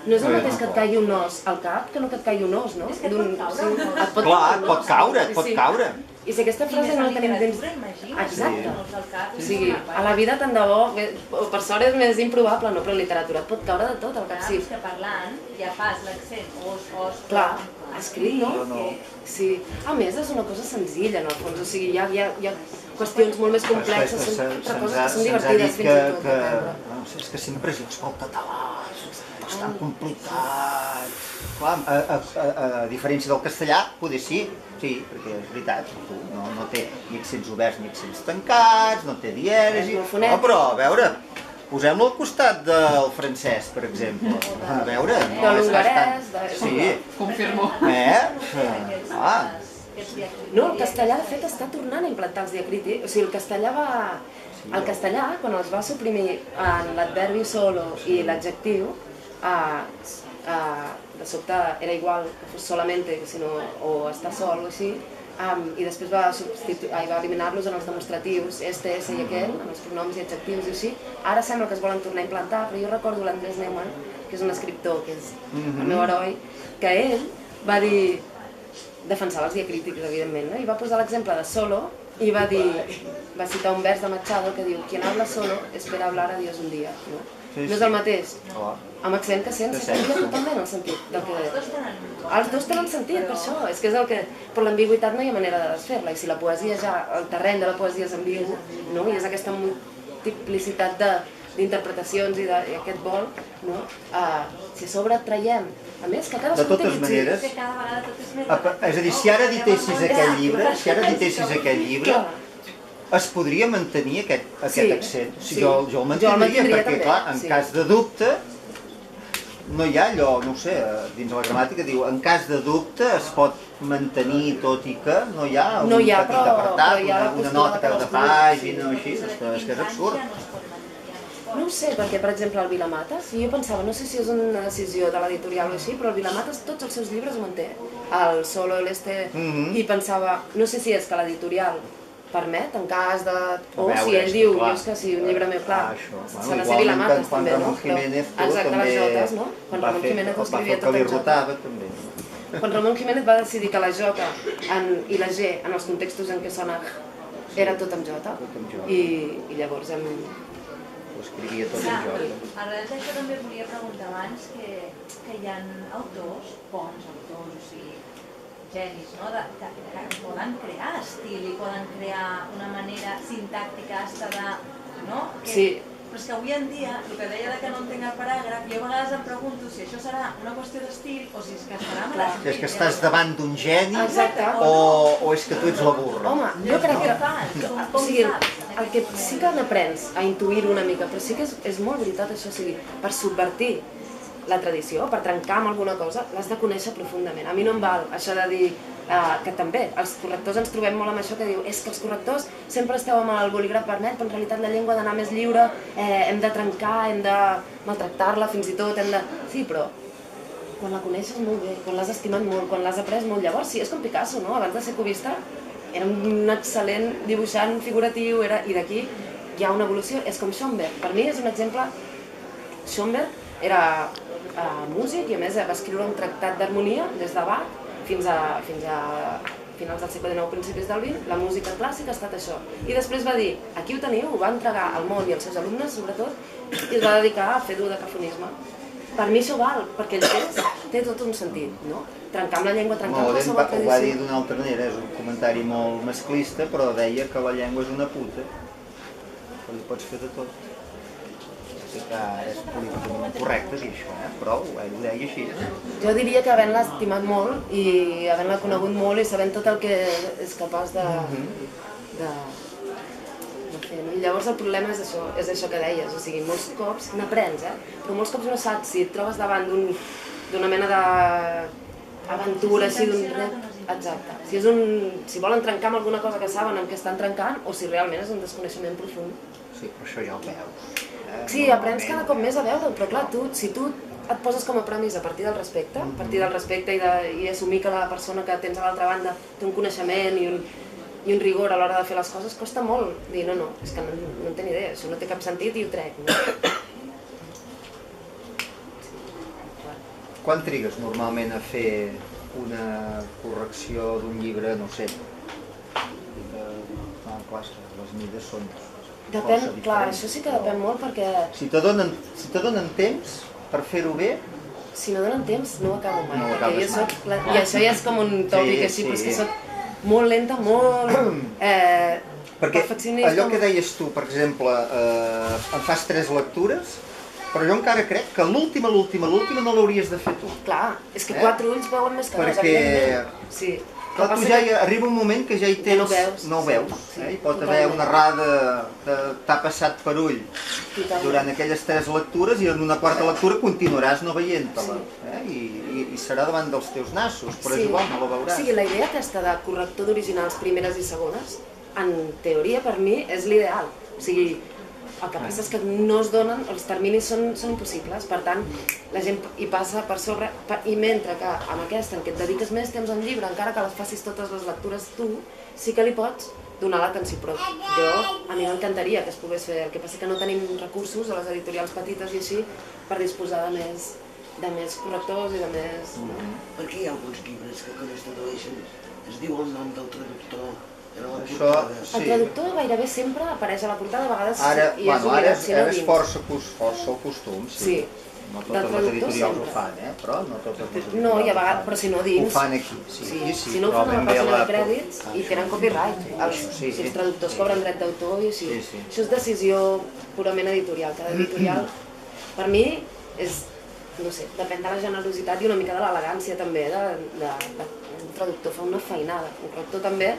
No és el mateix que et caigui un os al cap que no que et caigui un os, no? Clar, et pot caure. I si aquesta frase no la tenim dins... Exacte. O sigui, a la vida tant de bo, per sort és més improbable, no? Però en literatura et pot caure de tot al cap, sí. És que parlant ja fas l'accent os... Clar, escrit, no? Sí. A més, és una cosa senzilla, en el fons. O sigui, hi ha qüestions molt més complexes, són coses que són divertides fins i tot. És que sempre és el català, és tan complicat. Clar, a diferència del castellà, poder sí, perquè és veritat, no té ni accents oberts ni accents tancats, no té dièresi... Però, a veure, posem-lo al costat del francès, per exemple. A veure, de l'hongarès... Sí. Confirmo. No, el castellà, de fet, està tornant a implantar els diacrítics. O sigui, el castellà, quan els va suprimir en l'adverbi solo i l'adjectiu, de sobte era igual que fos solamente, o estar sol o així, i després va eliminar-los en els demostratius, este, ese i aquell, en els pronoms i adjectius i així. Ara sembla que es volen tornar a implantar, però jo recordo l'Andrés Neumann, que és un escriptor, que és el meu heroi, que ell va dir, defensava els diacrítics, evidentment, no? I va posar l'exemple de solo i va citar un vers de Machado que diu «Quien habla solo espera hablar a Dios un día», no? No és el mateix, amb accent que sense, canvia totalment el sentit del que deia. Els dos tenen sentit, per això, és que és el que... Però l'ambigüitat no hi ha manera de desfer-la, i si la poesia ja, el terreny de la poesia és ambigu, no? I és aquesta multiplicitat d'interpretacions i aquest vol, no? Si a sobre traiem, a més que cadascú de totes maneres, és a dir, si ara editessis aquell llibre, es podria mantenir aquest accent. Jo el mantindria perquè, clar, en cas de dubte, no hi ha allò, no ho sé, dins la gramàtica diu, en cas de dubte es pot mantenir tot i que no hi ha un petit apartat, una nota a peu de pàgina o així, és que és absurd. No ho sé, perquè, per exemple, el Vilamatas, jo pensava, no sé si és una decisió de l'editorial o així, però el Vilamatas tots els seus llibres ho manté, el Solo, l'Este, i pensava, no sé si és que l'editorial permet, en cas de... O si ell diu, jo és que si un llibre meu, clar, s'ha de ser Vilamatas també, no? Exacte, les jotes, no? Quan Ramon Jiménez ho escrivia tot en jota. Quan Ramon Jiménez va decidir que la jota i la G en els contextos en què sona era tot amb jota, i llavors hem... Ho escrivia tot en jota. Arrel d'això també volia preguntar abans que hi ha autors, bons autors, o sigui, genis, no? Que poden crear estil i poden crear una manera sintàctica hasta de... no? Sí. Però és que avui en dia, el que deia que no entenc el paràgraf, jo a vegades em pregunto si això serà una qüestió d'estil o si és que es farà amb l'estil. És que estàs davant d'un geni o és que tu ets la burra? Home, jo crec que... O sigui, el que sí que n'aprens a intuir-ho una mica, però sí que és molt veritat això, o sigui, per subvertir la tradició, per trencar amb alguna cosa, l'has de conèixer profundament. A mi no em val això de dir que també, els correctors ens trobem molt amb això que diu és que els correctors sempre esteu amb el bolígraf vermell, però en realitat la llengua ha d'anar més lliure, hem de trencar, hem de maltractar-la fins i tot, hem de... Sí, però quan la coneixes molt bé, quan l'has estimat molt, quan l'has après molt, llavors sí, és com Picasso, no? Abans de ser cubista era un excel·lent dibuixant figuratiu, i d'aquí hi ha una evolució, és com Schoenberg. Per mi és un exemple, Schoenberg era músic i a més va escriure un tractat d'harmonia des de Bach fins a finals del segle XIX, principis del XX, la música clàssica ha estat això. I després va dir, aquí ho teniu, ho va entregar al món i als seus alumnes, sobretot, i es va dedicar a fer dodecafonisme. Per mi això val, perquè el text té tot un sentit, no? Trencar amb la llengua, trencar amb qualsevol tradició. Ho va dir d'una altra manera, és un comentari molt masclista, però deia que la llengua és una puta, que li pots fer de tot. Sí que és políticament correcte dir això, però ho deia així. Jo diria que havent-la estimat molt i havent-la conegut molt i sabent tot el que és capaç de fer. I llavors el problema és això que deies, o sigui, molts cops n'aprens, però molts cops no saps si et trobes davant d'una mena d'aventura així d'un repte. Exacte. Si volen trencar amb alguna cosa que saben amb què estan trencant o si realment és un desconeixement profund. Sí, però això ja ho veus. Sí, aprens cada cop més a veure-ho, però clar, si tu et poses com a premissa a partir del respecte, i assumir que la persona que tens a l'altra banda té un coneixement i un rigor a l'hora de fer les coses, costa molt dir no, és que no en tenc idea, això no té cap sentit i ho trec. Quan trigues normalment a fer una correcció d'un llibre, no sé, les mides són... Depèn, clar, això sí que depèn molt perquè... Si te donen temps per fer-ho bé... Si no donen temps, no ho acabo mai, perquè jo soc... I això ja és com un tòpic així, però és que soc molt lenta, molt perfeccionista... Perquè allò que deies tu, per exemple, em fas 3 lectures, però jo encara crec que l'última no l'hauries de fer tu. Clar, és que 4 ulls veuen més que 2, evidentment. Sí. Clar, tu ja arriba un moment que ja hi tens... No ho veus. Hi pot haver una errada que t'ha passat per ull durant aquelles 3 lectures i en una 4a lectura continuaràs no veient-te-la. I serà davant dels teus nassos, però és igual, no la veuràs. O sigui, la idea aquesta de corrector d'originals primeres i segones, en teoria per mi és l'ideal. O sigui, El que passa és que no es donen, els terminis són impossibles, per tant, la gent hi passa per sobre, i mentre que amb aquesta, en què et dediques més temps al llibre, encara que les facis totes les lectures tu, sí que li pots donar l'atenció, però a mi m'encantaria que es pogués fer, el que passa que no tenim recursos a les editorials petites i així per disposar de més correctors i de més... Perquè hi ha alguns llibres que quan es tradueixen es diu el nom del traductor. El traductor gairebé sempre apareix a la portada, a vegades i és obligat, si no dins. Ara és força el costum, sí. No totes les editorials ho fan, però no totes les editorials no, i a vegades, però si no dins... Ho fan aquí, sí. Si no ho fan a la pàgina de crèdits i tenen copyright. Si els traductors cobren dret d'autor i així. Això és decisió purament editorial. Cada editorial, per mi, és, no sé, depèn de la generositat i una mica de l'elegància també, un traductor fa una feinada, un corrector també,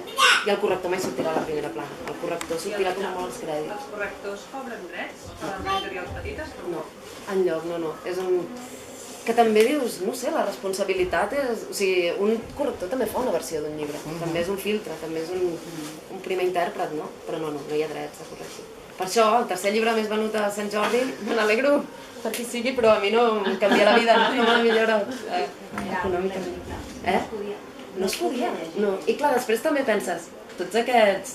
i el corrector mai sortirà a la primera plana. El corrector sortirà com a molts crèdits. Els correctors cobren drets a les editorials petites? No, enlloc, no. És un... Que també dius, no sé, la responsabilitat és... O sigui, un corrector també fa una versió d'un llibre, també és un filtre, també és un primer intèrpret, no? Però no hi ha drets de correcció. Per això, el tercer llibre més venut a Sant Jordi, me n'alegro per qui sigui, però a mi no em canvia la vida, no me la millora econòmicament. No es podia, no. I clar, després també penses, tots aquests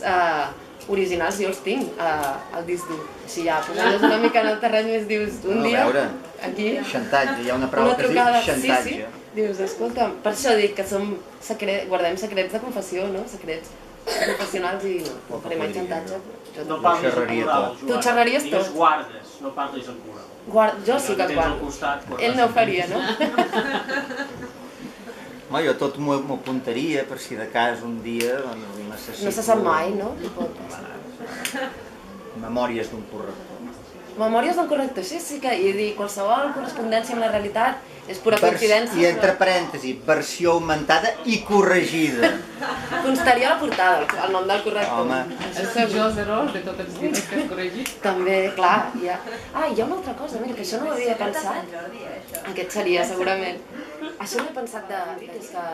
originals jo els tinc al disc dur. Així ja, posant-los una mica en el terreny més dius, un dia, aquí... Xantatge, hi ha una paraula que es diu xantatge. Sí. Dius, escolta, per això dic que guardem secrets de confessió, no? Secrets professionals i no, faré mai xantatge. No parlis en plural, Joan. Tu xerraries tot. Digues guardes, no parlis en plural. Jo sí que et guardo. Ell no ho faria, no? Jo tot m'ho apuntaria per si de cas un dia necessito... No se sap mai, no? Memòries d'un corrector. Memòries d'un corrector, sí que... I dir, qualsevol correspondència amb la realitat és pura coincidència. I entre parèntesis, versió augmentada i corregida. Constaria a la portada, el nom del corrector. Home. Els pitjors errors de tots els llibres que has corregit. També, clar. Hi ha una altra cosa, mira, que això no ho havia pensat. Aquest seria, segurament. Això no he pensat és que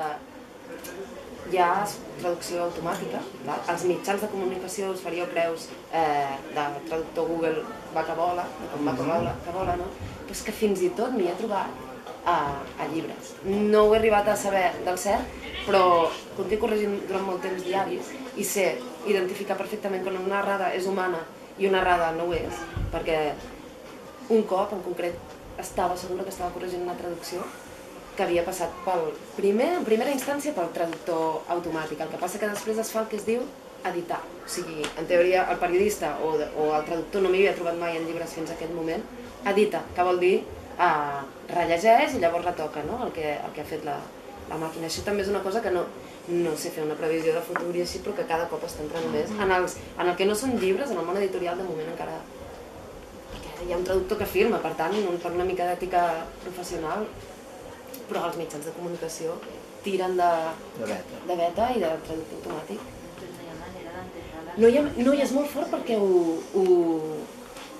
hi ha traducció automàtica. Els mitjans de comunicació us faríeu creus de traductor Google Bacabola, no? Però és que fins i tot m'hi he trobat a llibres. No ho he arribat a saber del cert, però com que he corregit durant molt temps diaris i sé identificar perfectament quan una errada és humana i una errada no ho és, perquè un cop en concret estava segura que estava corregint una traducció que havia passat en primera instància pel traductor automàtic. El que passa que després es fa el que es diu editar. O sigui, en teoria, el periodista o el traductor no m'hi havia trobat mai en llibres fins a aquest moment. Edita, que vol dir rellegeix i llavors retoca el que ha fet la màquina. Això també és una cosa que no sé fer una previsió de futur i així, però que cada cop està entrant més. En el que no són llibres, en el món editorial de moment encara... Perquè hi ha un traductor que firma, per tant, per una mica d'ètica professional, però els mitjans de comunicació tiren de beta i de traductor automàtic. No hi és molt fort perquè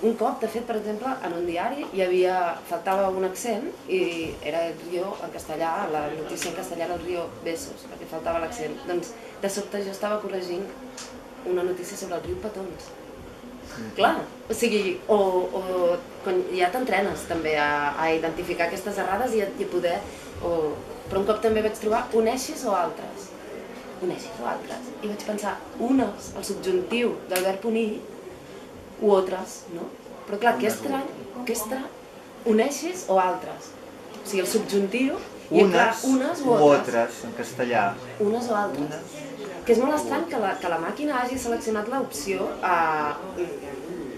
un cop, de fet, per exemple, en un diari faltava un accent i era el Rio en castellà, la notícia en castellà era el Rio Besos, perquè faltava l'accent. Doncs de sobte jo estava corregint una notícia sobre el riu Petons. Clar, o sigui, ja t'entrenes també a identificar aquestes errades i a poder... Però un cop també vaig trobar uneixis o altres. Uneixis o altres. I vaig pensar, unes, el subjuntiu del verb unir, o altres, no? Però clar, que estrany, uneixis o altres. O sigui, el subjuntiu... Unes o altres, en castellà. Unes o altres. Que és molt estrany que la màquina hagi seleccionat l'opció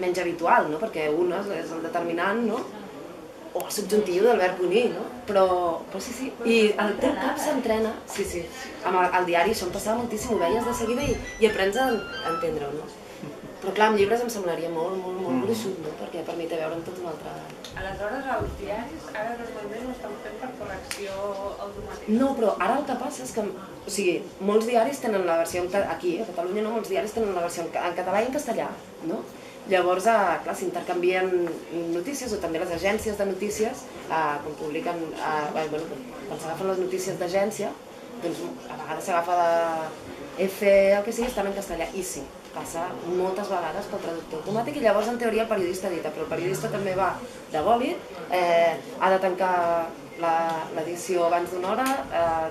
menys habitual, no? Perquè unes és el determinant, no? O el subjuntiu del verb unir, no? Però sí. I el teu cap s'entrena, sí. Amb el diari això em passava moltíssim, ho veies de seguida i aprens a entendre-ho, no? Però clar, amb llibres em semblaria molt gruixut, no? Perquè permet veure amb tot un altre... Aleshores, els diaris ara normalment ho estan fent per correcció automàtica? No, però ara el que passa és que, o sigui, molts diaris tenen la versió, aquí a Catalunya no, molts diaris tenen la versió en català i en castellà, no? Llavors, clar, s'intercanvien notícies o també les agències de notícies, quan publiquen, quan s'agafen les notícies d'agència, doncs a vegades s'agafa de F, el que sigui, estan en castellà, i sí. passa moltes vegades pel traductor automàtic i llavors en teoria el periodista edita, però el periodista també va de bòlit, ha de tancar l'edició abans d'una hora,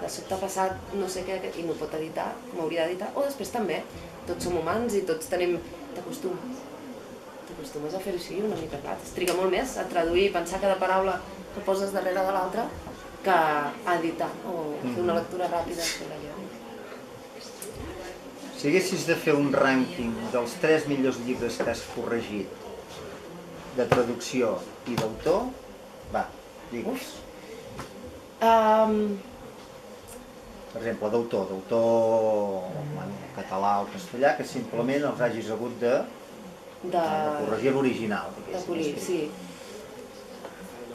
de sobte ha passat no sé què i no pot editar com hauria d'editar, o després també, tots som humans i tots tenim... T'acostumes a fer-ho així una mica, clar, es triga molt més a traduir i pensar cada paraula que poses darrere de l'altra que a editar o fer una lectura ràpida sobre allò. Si haguessis de fer un rànquing dels 3 millors llibres que has corregit de traducció i d'autor, va, digues. Per exemple, d'autor català o castellà, que simplement els hagis hagut de corregir l'original. De polir, sí.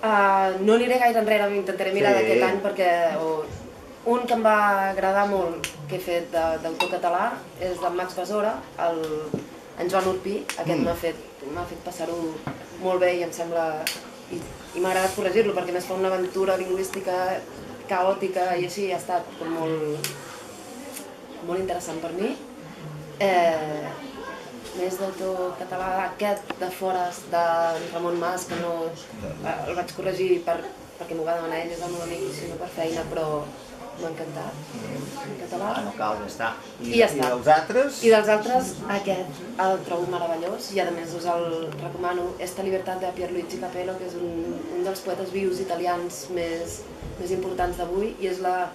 No aniré gaire enrere, intentaré mirar d'aquest any perquè un que em va agradar molt que he fet d'autor català és d'en Max Besora, en Joan Urpí. Aquest m'ha fet passar-ho molt bé i em sembla... i m'ha agradat corregir-lo perquè més fa una aventura lingüística caòtica i així ha estat molt interessant per mi. Més d'autor català, aquest de Fores, de Ramon Mas, que no el vaig corregir perquè m'ho va demanar ell, és el meu amic, sinó per feina, però m'ha encantat. En català. No cal, ja està. I ja està. I dels altres? I dels altres, aquest el trobo meravellós i a més us el recomano. Esta Libertad de Pierluigi Capello, que és un dels poetes vius italians més importants d'avui i és la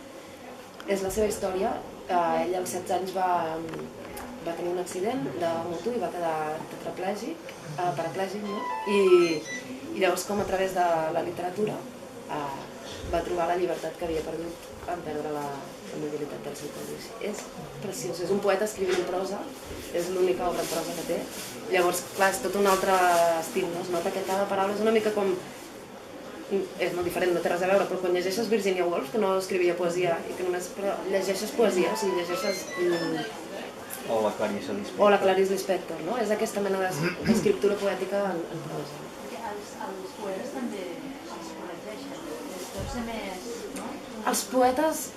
seva història. Ell als 16 anys va tenir un accident de moto i va quedar tetraplègic, paraplègic, no? I llavors com a través de la literatura va trobar la llibertat que havia perdut en perdre la mobilitat del seu cos. És preciós, és un poeta escrivint en prosa, és l'única obra en prosa que té. Llavors, clar, és tot un altre estil, no? Es nota que cada paraula és una mica com... És molt diferent, no té res a veure, però quan llegeixes Virginia Woolf, que no escrivia poesia i que només llegeixes poesia, o sigui, llegeixes... O la Clarice Lispector. O la Clarice Lispector, no? És aquesta mena d'escriptura poètica en prosa. Els poetes també els corregeixen, deu ser més, no? Els poetes...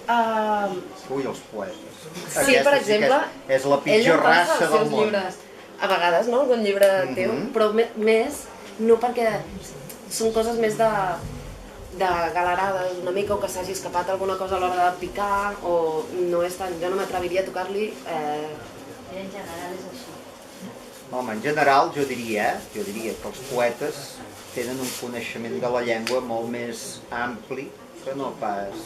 Ui, els poetes. Sí, per exemple, és la pitjor raça del món. Llibres, a vegades, no? Algun llibre teu, però més, no perquè són coses més de galerades una mica o que s'hagi escapat alguna cosa a l'hora de picar o no és tant, jo no m'atreviria a tocar-li. En general és així. Home, en general jo diria que els poetes tenen un coneixement de la llengua molt més ampli que no pas...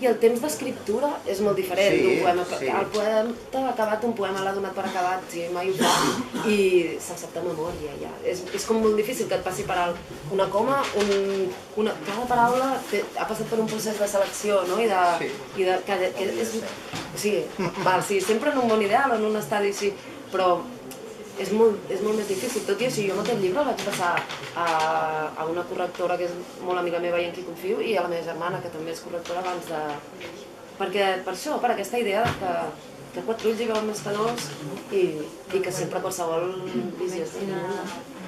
I el temps d'escriptura és molt diferent d'un poema. Sí. El poeta ha acabat un poema, l'ha donat per acabat, si mai ho fa, i se'l sap de memòria ja. És com molt difícil que et passi per alt una coma, cada paraula ha passat per un procés de selecció, no? Sí, sempre en un bon ideal, en un estadi així, però és molt més difícil. Tot i així, jo amb aquest llibre el vaig passar a una correctora que és molt amiga meva i en qui confio, i a la meva germana, que també és correctora abans de... Perquè, per això, per aquesta idea que 4 ulls hi veuen més que 2 i que sempre qualsevol visió és a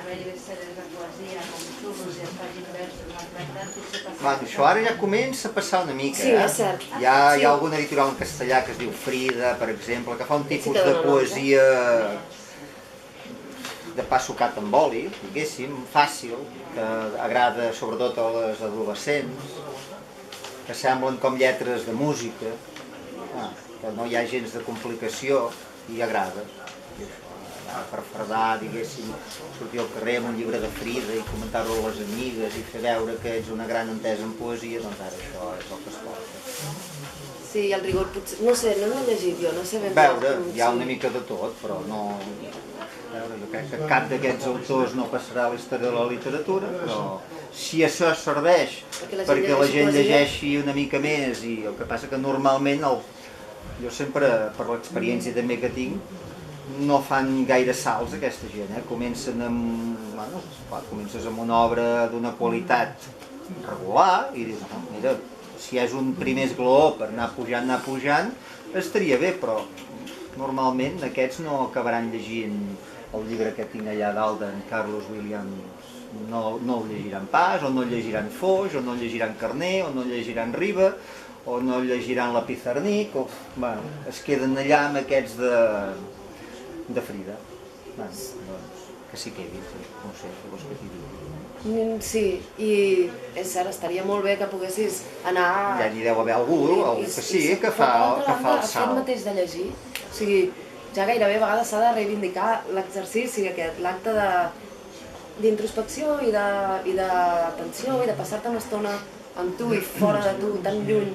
haver-hi best-sellers de poesia, com xurros i espais inversos, maltractats... Bueno, això ara ja comença a passar una mica, Sí, és cert. Hi ha algun editorial en castellà que es diu Frida, per exemple, que fa un tipus de poesia de pa sucat amb oli, diguéssim, fàcil, que agrada sobretot a les adolescents, que semblen com lletres de música, que no hi ha gens de complicació i agrada. Per fredar, diguéssim, sortir al carrer amb un llibre de Frida i comentar-lo a les amigues i fer veure que ets una gran entesa en poesia, doncs ara això és el que es porta. Sí, el rigor potser... No sé, no l'he llegit jo, no sé ben bé. Veure, hi ha una mica de tot, però no... Jo crec que cap d'aquests autors no passarà a la història de la literatura, però si això serveix perquè la gent llegeixi una mica més, i el que passa que normalment, jo sempre, per l'experiència també que tinc, no fan gaire salts aquesta gent, comencen amb... comences amb una obra d'una qualitat regular i dius, mira, si és un primer esglaó per anar pujant, estaria bé, però normalment aquests no acabaran llegint el llibre que tinc allà dalt d'en Carlos Williams, no el llegiran pas, o no llegiran Foix, o no llegiran Carner, o no llegiran Riba, o no llegiran la Pizarnik, es queden allà amb aquests de Frida. Doncs, que s'hi quedi, no sé, què vols que t'hi digui. Sí, i és cert, estaria molt bé que poguessis anar... Ja n'hi deu haver algú que sí, que fa el salt. El fet mateix de llegir, o sigui, ja gairebé a vegades s'ha de reivindicar l'exercici aquest, l'acte d'introspecció i d'atenció i de passar-te una estona amb tu i fora de tu, tan lluny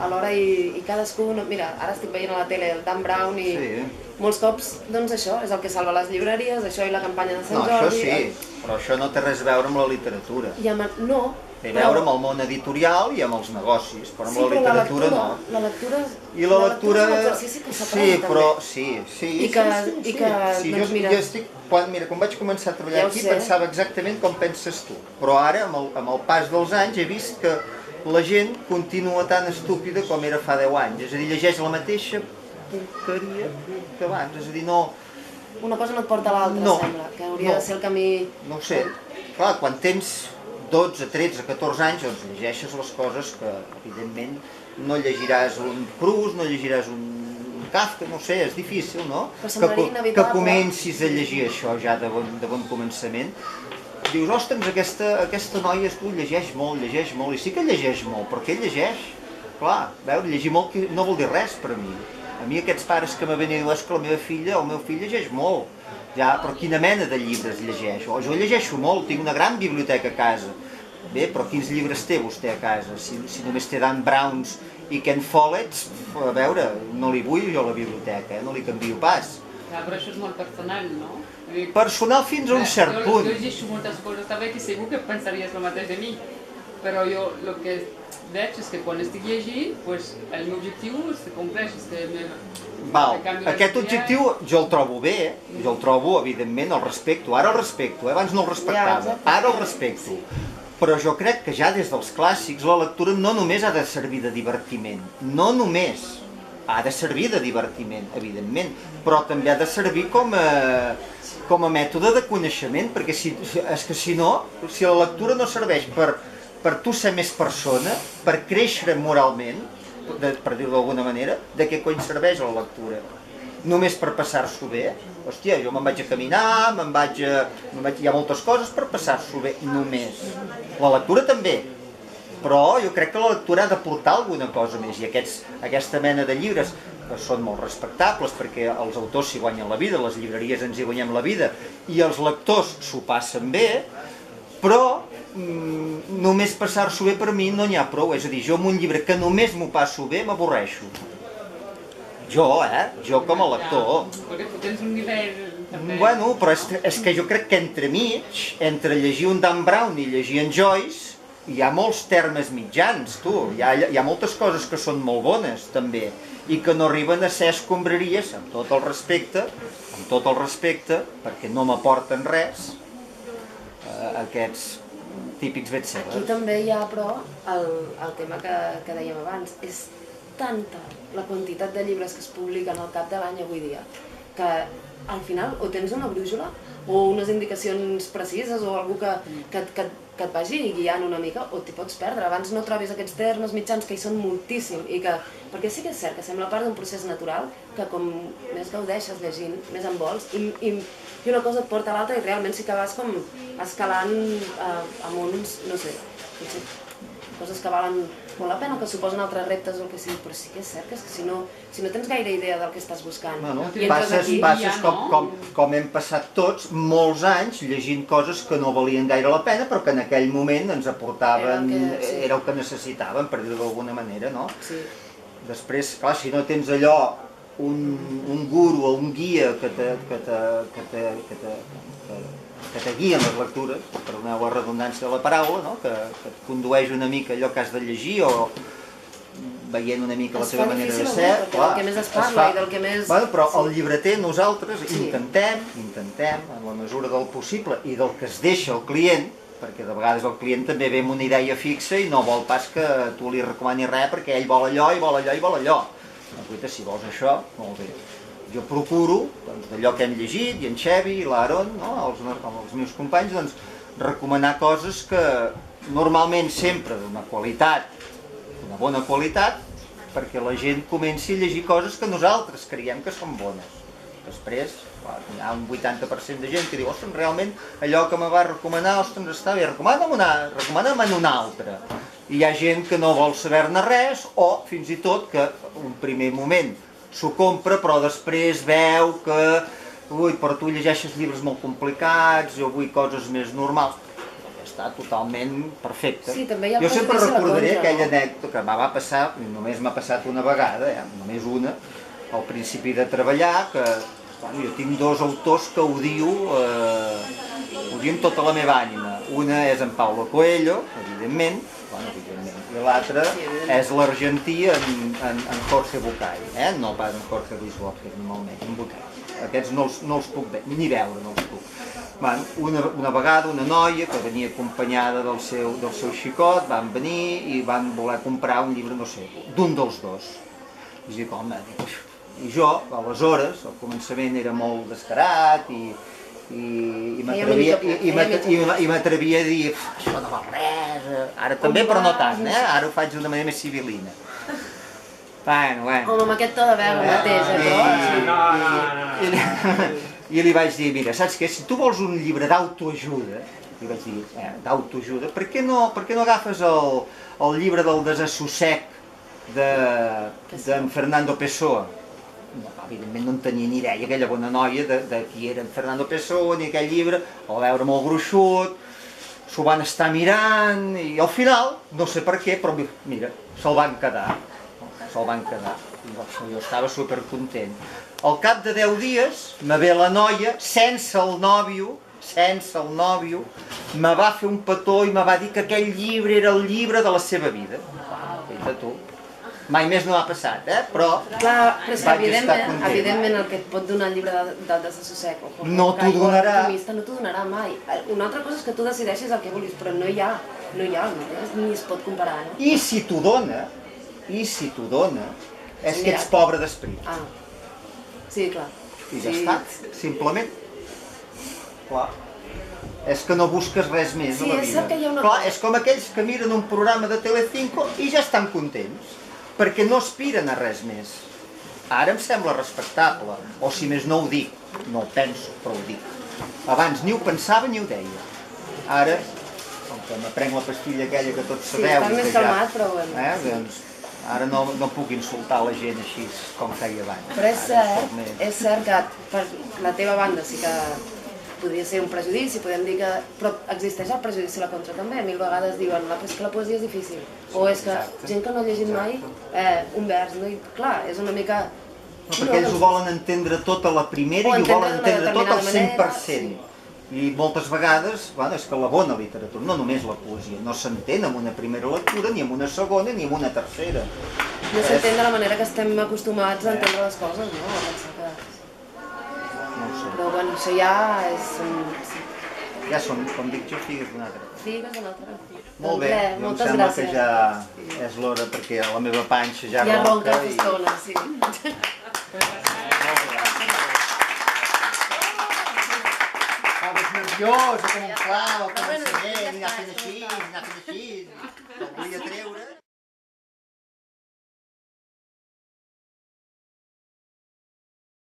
alhora i cadascú... Mira, ara estic veient a la tele el Dan Brown i molts cops, doncs això, és el que salva les llibreries, això i la campanya de Sant Jordi... No, això sí, però això no té res a veure amb la literatura. No, té a veure amb el món editorial i amb els negocis, però amb la literatura no. La lectura és un exercici que s'aprèn també. Sí, jo estic... Quan vaig començar a treballar aquí pensava exactament com penses tu, però ara, amb el pas dels anys, he vist que la gent continua tan estúpida com era fa 10 anys, és a dir, llegeix la mateixa porqueria que abans, és a dir, no... Una cosa no et porta a l'altra, sembla, que hauria de ser el camí... No ho sé, clar, quan tens 12, 13, 14 anys, doncs llegeixes les coses que, evidentment, no llegiràs un Proust, no llegiràs un Kafka, no sé, és difícil, no? Que comencis a llegir això ja de bon començament. Dius, ostres, aquesta noia llegeix molt, i sí que llegeix molt, però què llegeix? Clar, veure, llegir molt no vol dir res per a mi. A mi aquests pares que me venen i diuen que la meva filla o el meu fill llegeix molt. Ja, però quina mena de llibres llegeix? O jo llegeixo molt, tinc una gran biblioteca a casa. Bé, però quins llibres té vostè a casa? Si només té Dan Browns i Ken Follett, a veure, no li vull jo a la biblioteca, no li canvio pas. Però això és molt personal, no? Personal fins a un cert punt. Jo llegeixo moltes coses també que segur que pensaries el mateix de mi, però jo el que veig és que quan estic llegint, el meu objectiu es compleix. Aquest objectiu jo el trobo bé, jo el trobo, evidentment, el respecto. Ara el respecto, abans no el respectava, ara el respecto. Però jo crec que ja des dels clàssics la lectura no només ha de servir de divertiment, no només. Ha de servir de divertiment, evidentment, però també ha de servir com a mètode de coneixement, perquè és que si no, si la lectura no serveix per tu ser més persona, per créixer moralment, per dir-ho d'alguna manera, de què cony serveix la lectura? Només per passar-s'ho bé? Hòstia, jo me'n vaig a caminar, hi ha moltes coses per passar-s'ho bé, només. La lectura també, però jo crec que la lectura ha de portar alguna cosa més, i aquesta mena de llibres que són molt respectables perquè els autors s'hi guanyen la vida, les llibreries ens hi guanyem la vida i els lectors s'ho passen bé, però només passar-s'ho bé per mi no n'hi ha prou, és a dir, jo amb un llibre que només m'ho passo bé m'avorreixo. Jo com a lector. Perquè tu tens un nivell... Bueno, però és que jo crec que entre llegir un Dan Brown i llegir en Joyce, hi ha molts termes mitjans, tu. Hi ha moltes coses que són molt bones, també, i que no arriben a ser escombraries, amb tot el respecte, perquè no m'aporten res, aquests típics bestsellers. Aquí també hi ha, però, el tema que dèiem abans, és tanta la quantitat de llibres que es publiquen al cap de l'any avui dia, que al final o tens una brújula o unes indicacions precises o algú que et vagi guiant una mica o t'hi pots perdre. Abans no trobis aquests termes mitjans que hi són moltíssim perquè sí que és cert que sembla part d'un procés natural que com més gaudeixes llegint, més en vols i una cosa et porta a l'altra i realment sí que vas com escalant a mons, no sé, coses que valen molt la pena, que suposen altres reptes o el que sigui, però sí que és cert que si no tens gaire idea del que estàs buscant. Passes com hem passat tots, molts anys llegint coses que no valien gaire la pena, però que en aquell moment ens aportaven, era el que necessitàvem, per dir-ho d'alguna manera, no? Després, clar, si no tens allò, un guru o un guia que te guia en les lectures, perdoneu la redundància de la paraula, que et condueix una mica allò que has de llegir o veient una mica la teva manera de ser. Del que més es parla i del que més... Però el llibreter, nosaltres intentem, en la mesura del possible i del que es deixa el client, perquè de vegades el client també ve amb una idea fixa i no vol pas que tu li recomanis res perquè ell vol allò i vol allò i vol allò. Si vols això, molt bé. Jo procuro, d'allò que hem llegit, i en Xevi, i l'Aaron, els meus companys, recomanar coses que normalment sempre d'una qualitat, una bona qualitat, perquè la gent comenci a llegir coses que nosaltres creiem que són bones. Després, Hi ha un 80% de gent que diu, ostres, realment allò que me va recomanar, ostres, està bé, recomana'm un altre. I hi ha gent que no vol saber-ne res, o fins i tot que un primer moment s'ho compra, però després veu que, ui, però tu llegeixes llibres molt complicats, jo vull coses més normals. Està totalment perfecte. Sí, també hi ha jo sempre recordaré contra, aquella anècdota que va passar, només m'ha passat una vegada, només una, al principi de treballar, que jo tinc dos autors que odio amb tota la meva ànima. Una és en Paulo Coelho, evidentment, i l'altre és l'argentí en Jorge Bucay, no pas en Jorge Luis Borges, normalment, en Bucay. Aquests no els puc ni veure, no els puc. Una vegada una noia que venia acompanyada del seu xicot, van venir i van voler comprar un llibre, no sé, d'un dels dos. I dic, home, i jo, aleshores, al començament era molt descarat i m'atrevia a dir, això no val res, ara també però no tant, ara ho faig d'una manera més civilina. Bueno. Com amb aquest to de veu mateix, I li vaig dir, mira, saps què, si tu vols un llibre d'autoajuda, li vaig dir, d'autoajuda, per què no agafes el llibre del desassossec d'en Fernando Pessoa? Evidentment no en tenia ni idea, aquella bona noia de qui era en Fernando Pessoa, ni aquell llibre, el veure molt gruixut, s'ho van estar mirant i al final, no sé per què, però mira, se'l van quedar. Jo estava supercontent. Al cap de 10 dies me ve la noia, sense el nòvio, me va fer un petó i me va dir que aquell llibre era el llibre de la seva vida. Feta tu. Mai més no ha passat, però... Clar, però és que evidentment el que et pot donar el llibre del desassossec no t'ho donarà. No t'ho donarà mai. Una altra cosa és que tu decideixis el que vulguis, però no hi ha el mateix, ni es pot comparar, no? I si t'ho dona, és que ets pobre d'esperit. Sí, clar. I ja està, simplement. Clar. És que no busques res més a la vida. Sí, és cert que hi ha una... Clar, és com aquells que miren un programa de Telecinco i ja estan contents, perquè no aspiren a res més. Ara em sembla respectable, o si més no ho dic, no ho penso, però ho dic. Abans ni ho pensava ni ho deia. Ara, com que m'aprenc la pastilla aquella que tots sabeu... Sí, estàs més calmat, però bueno. Doncs ara no puc insultar la gent així com feia abans. Però és cert que per la teva banda sí que podria ser un prejudici, podem dir que... Però existeix el prejudici a la contra també. Mil vegades diuen és que la poesia és difícil. O és que gent que no ha llegit mai un vers, no? I clar, és una mica... Perquè ells ho volen entendre tot a la primera i ho volen entendre tot al 100%. I moltes vegades, és que la bona literatura, no només la poesia, no s'entén en una primera lectura, ni en una segona, ni en una tercera. No s'entén de la manera que estem acostumats a entendre les coses, no? No ho sé. Però bueno, això ja és... Ja són, com dic jo, figues d'un altre. Figues d'un altre. Molt bé, jo em sembla que ja és l'hora perquè la meva panxa ja ronca. Ja ronca estona, sí. Nerviosa, com un clau, com un senyent, i anar fent així, el volia treure.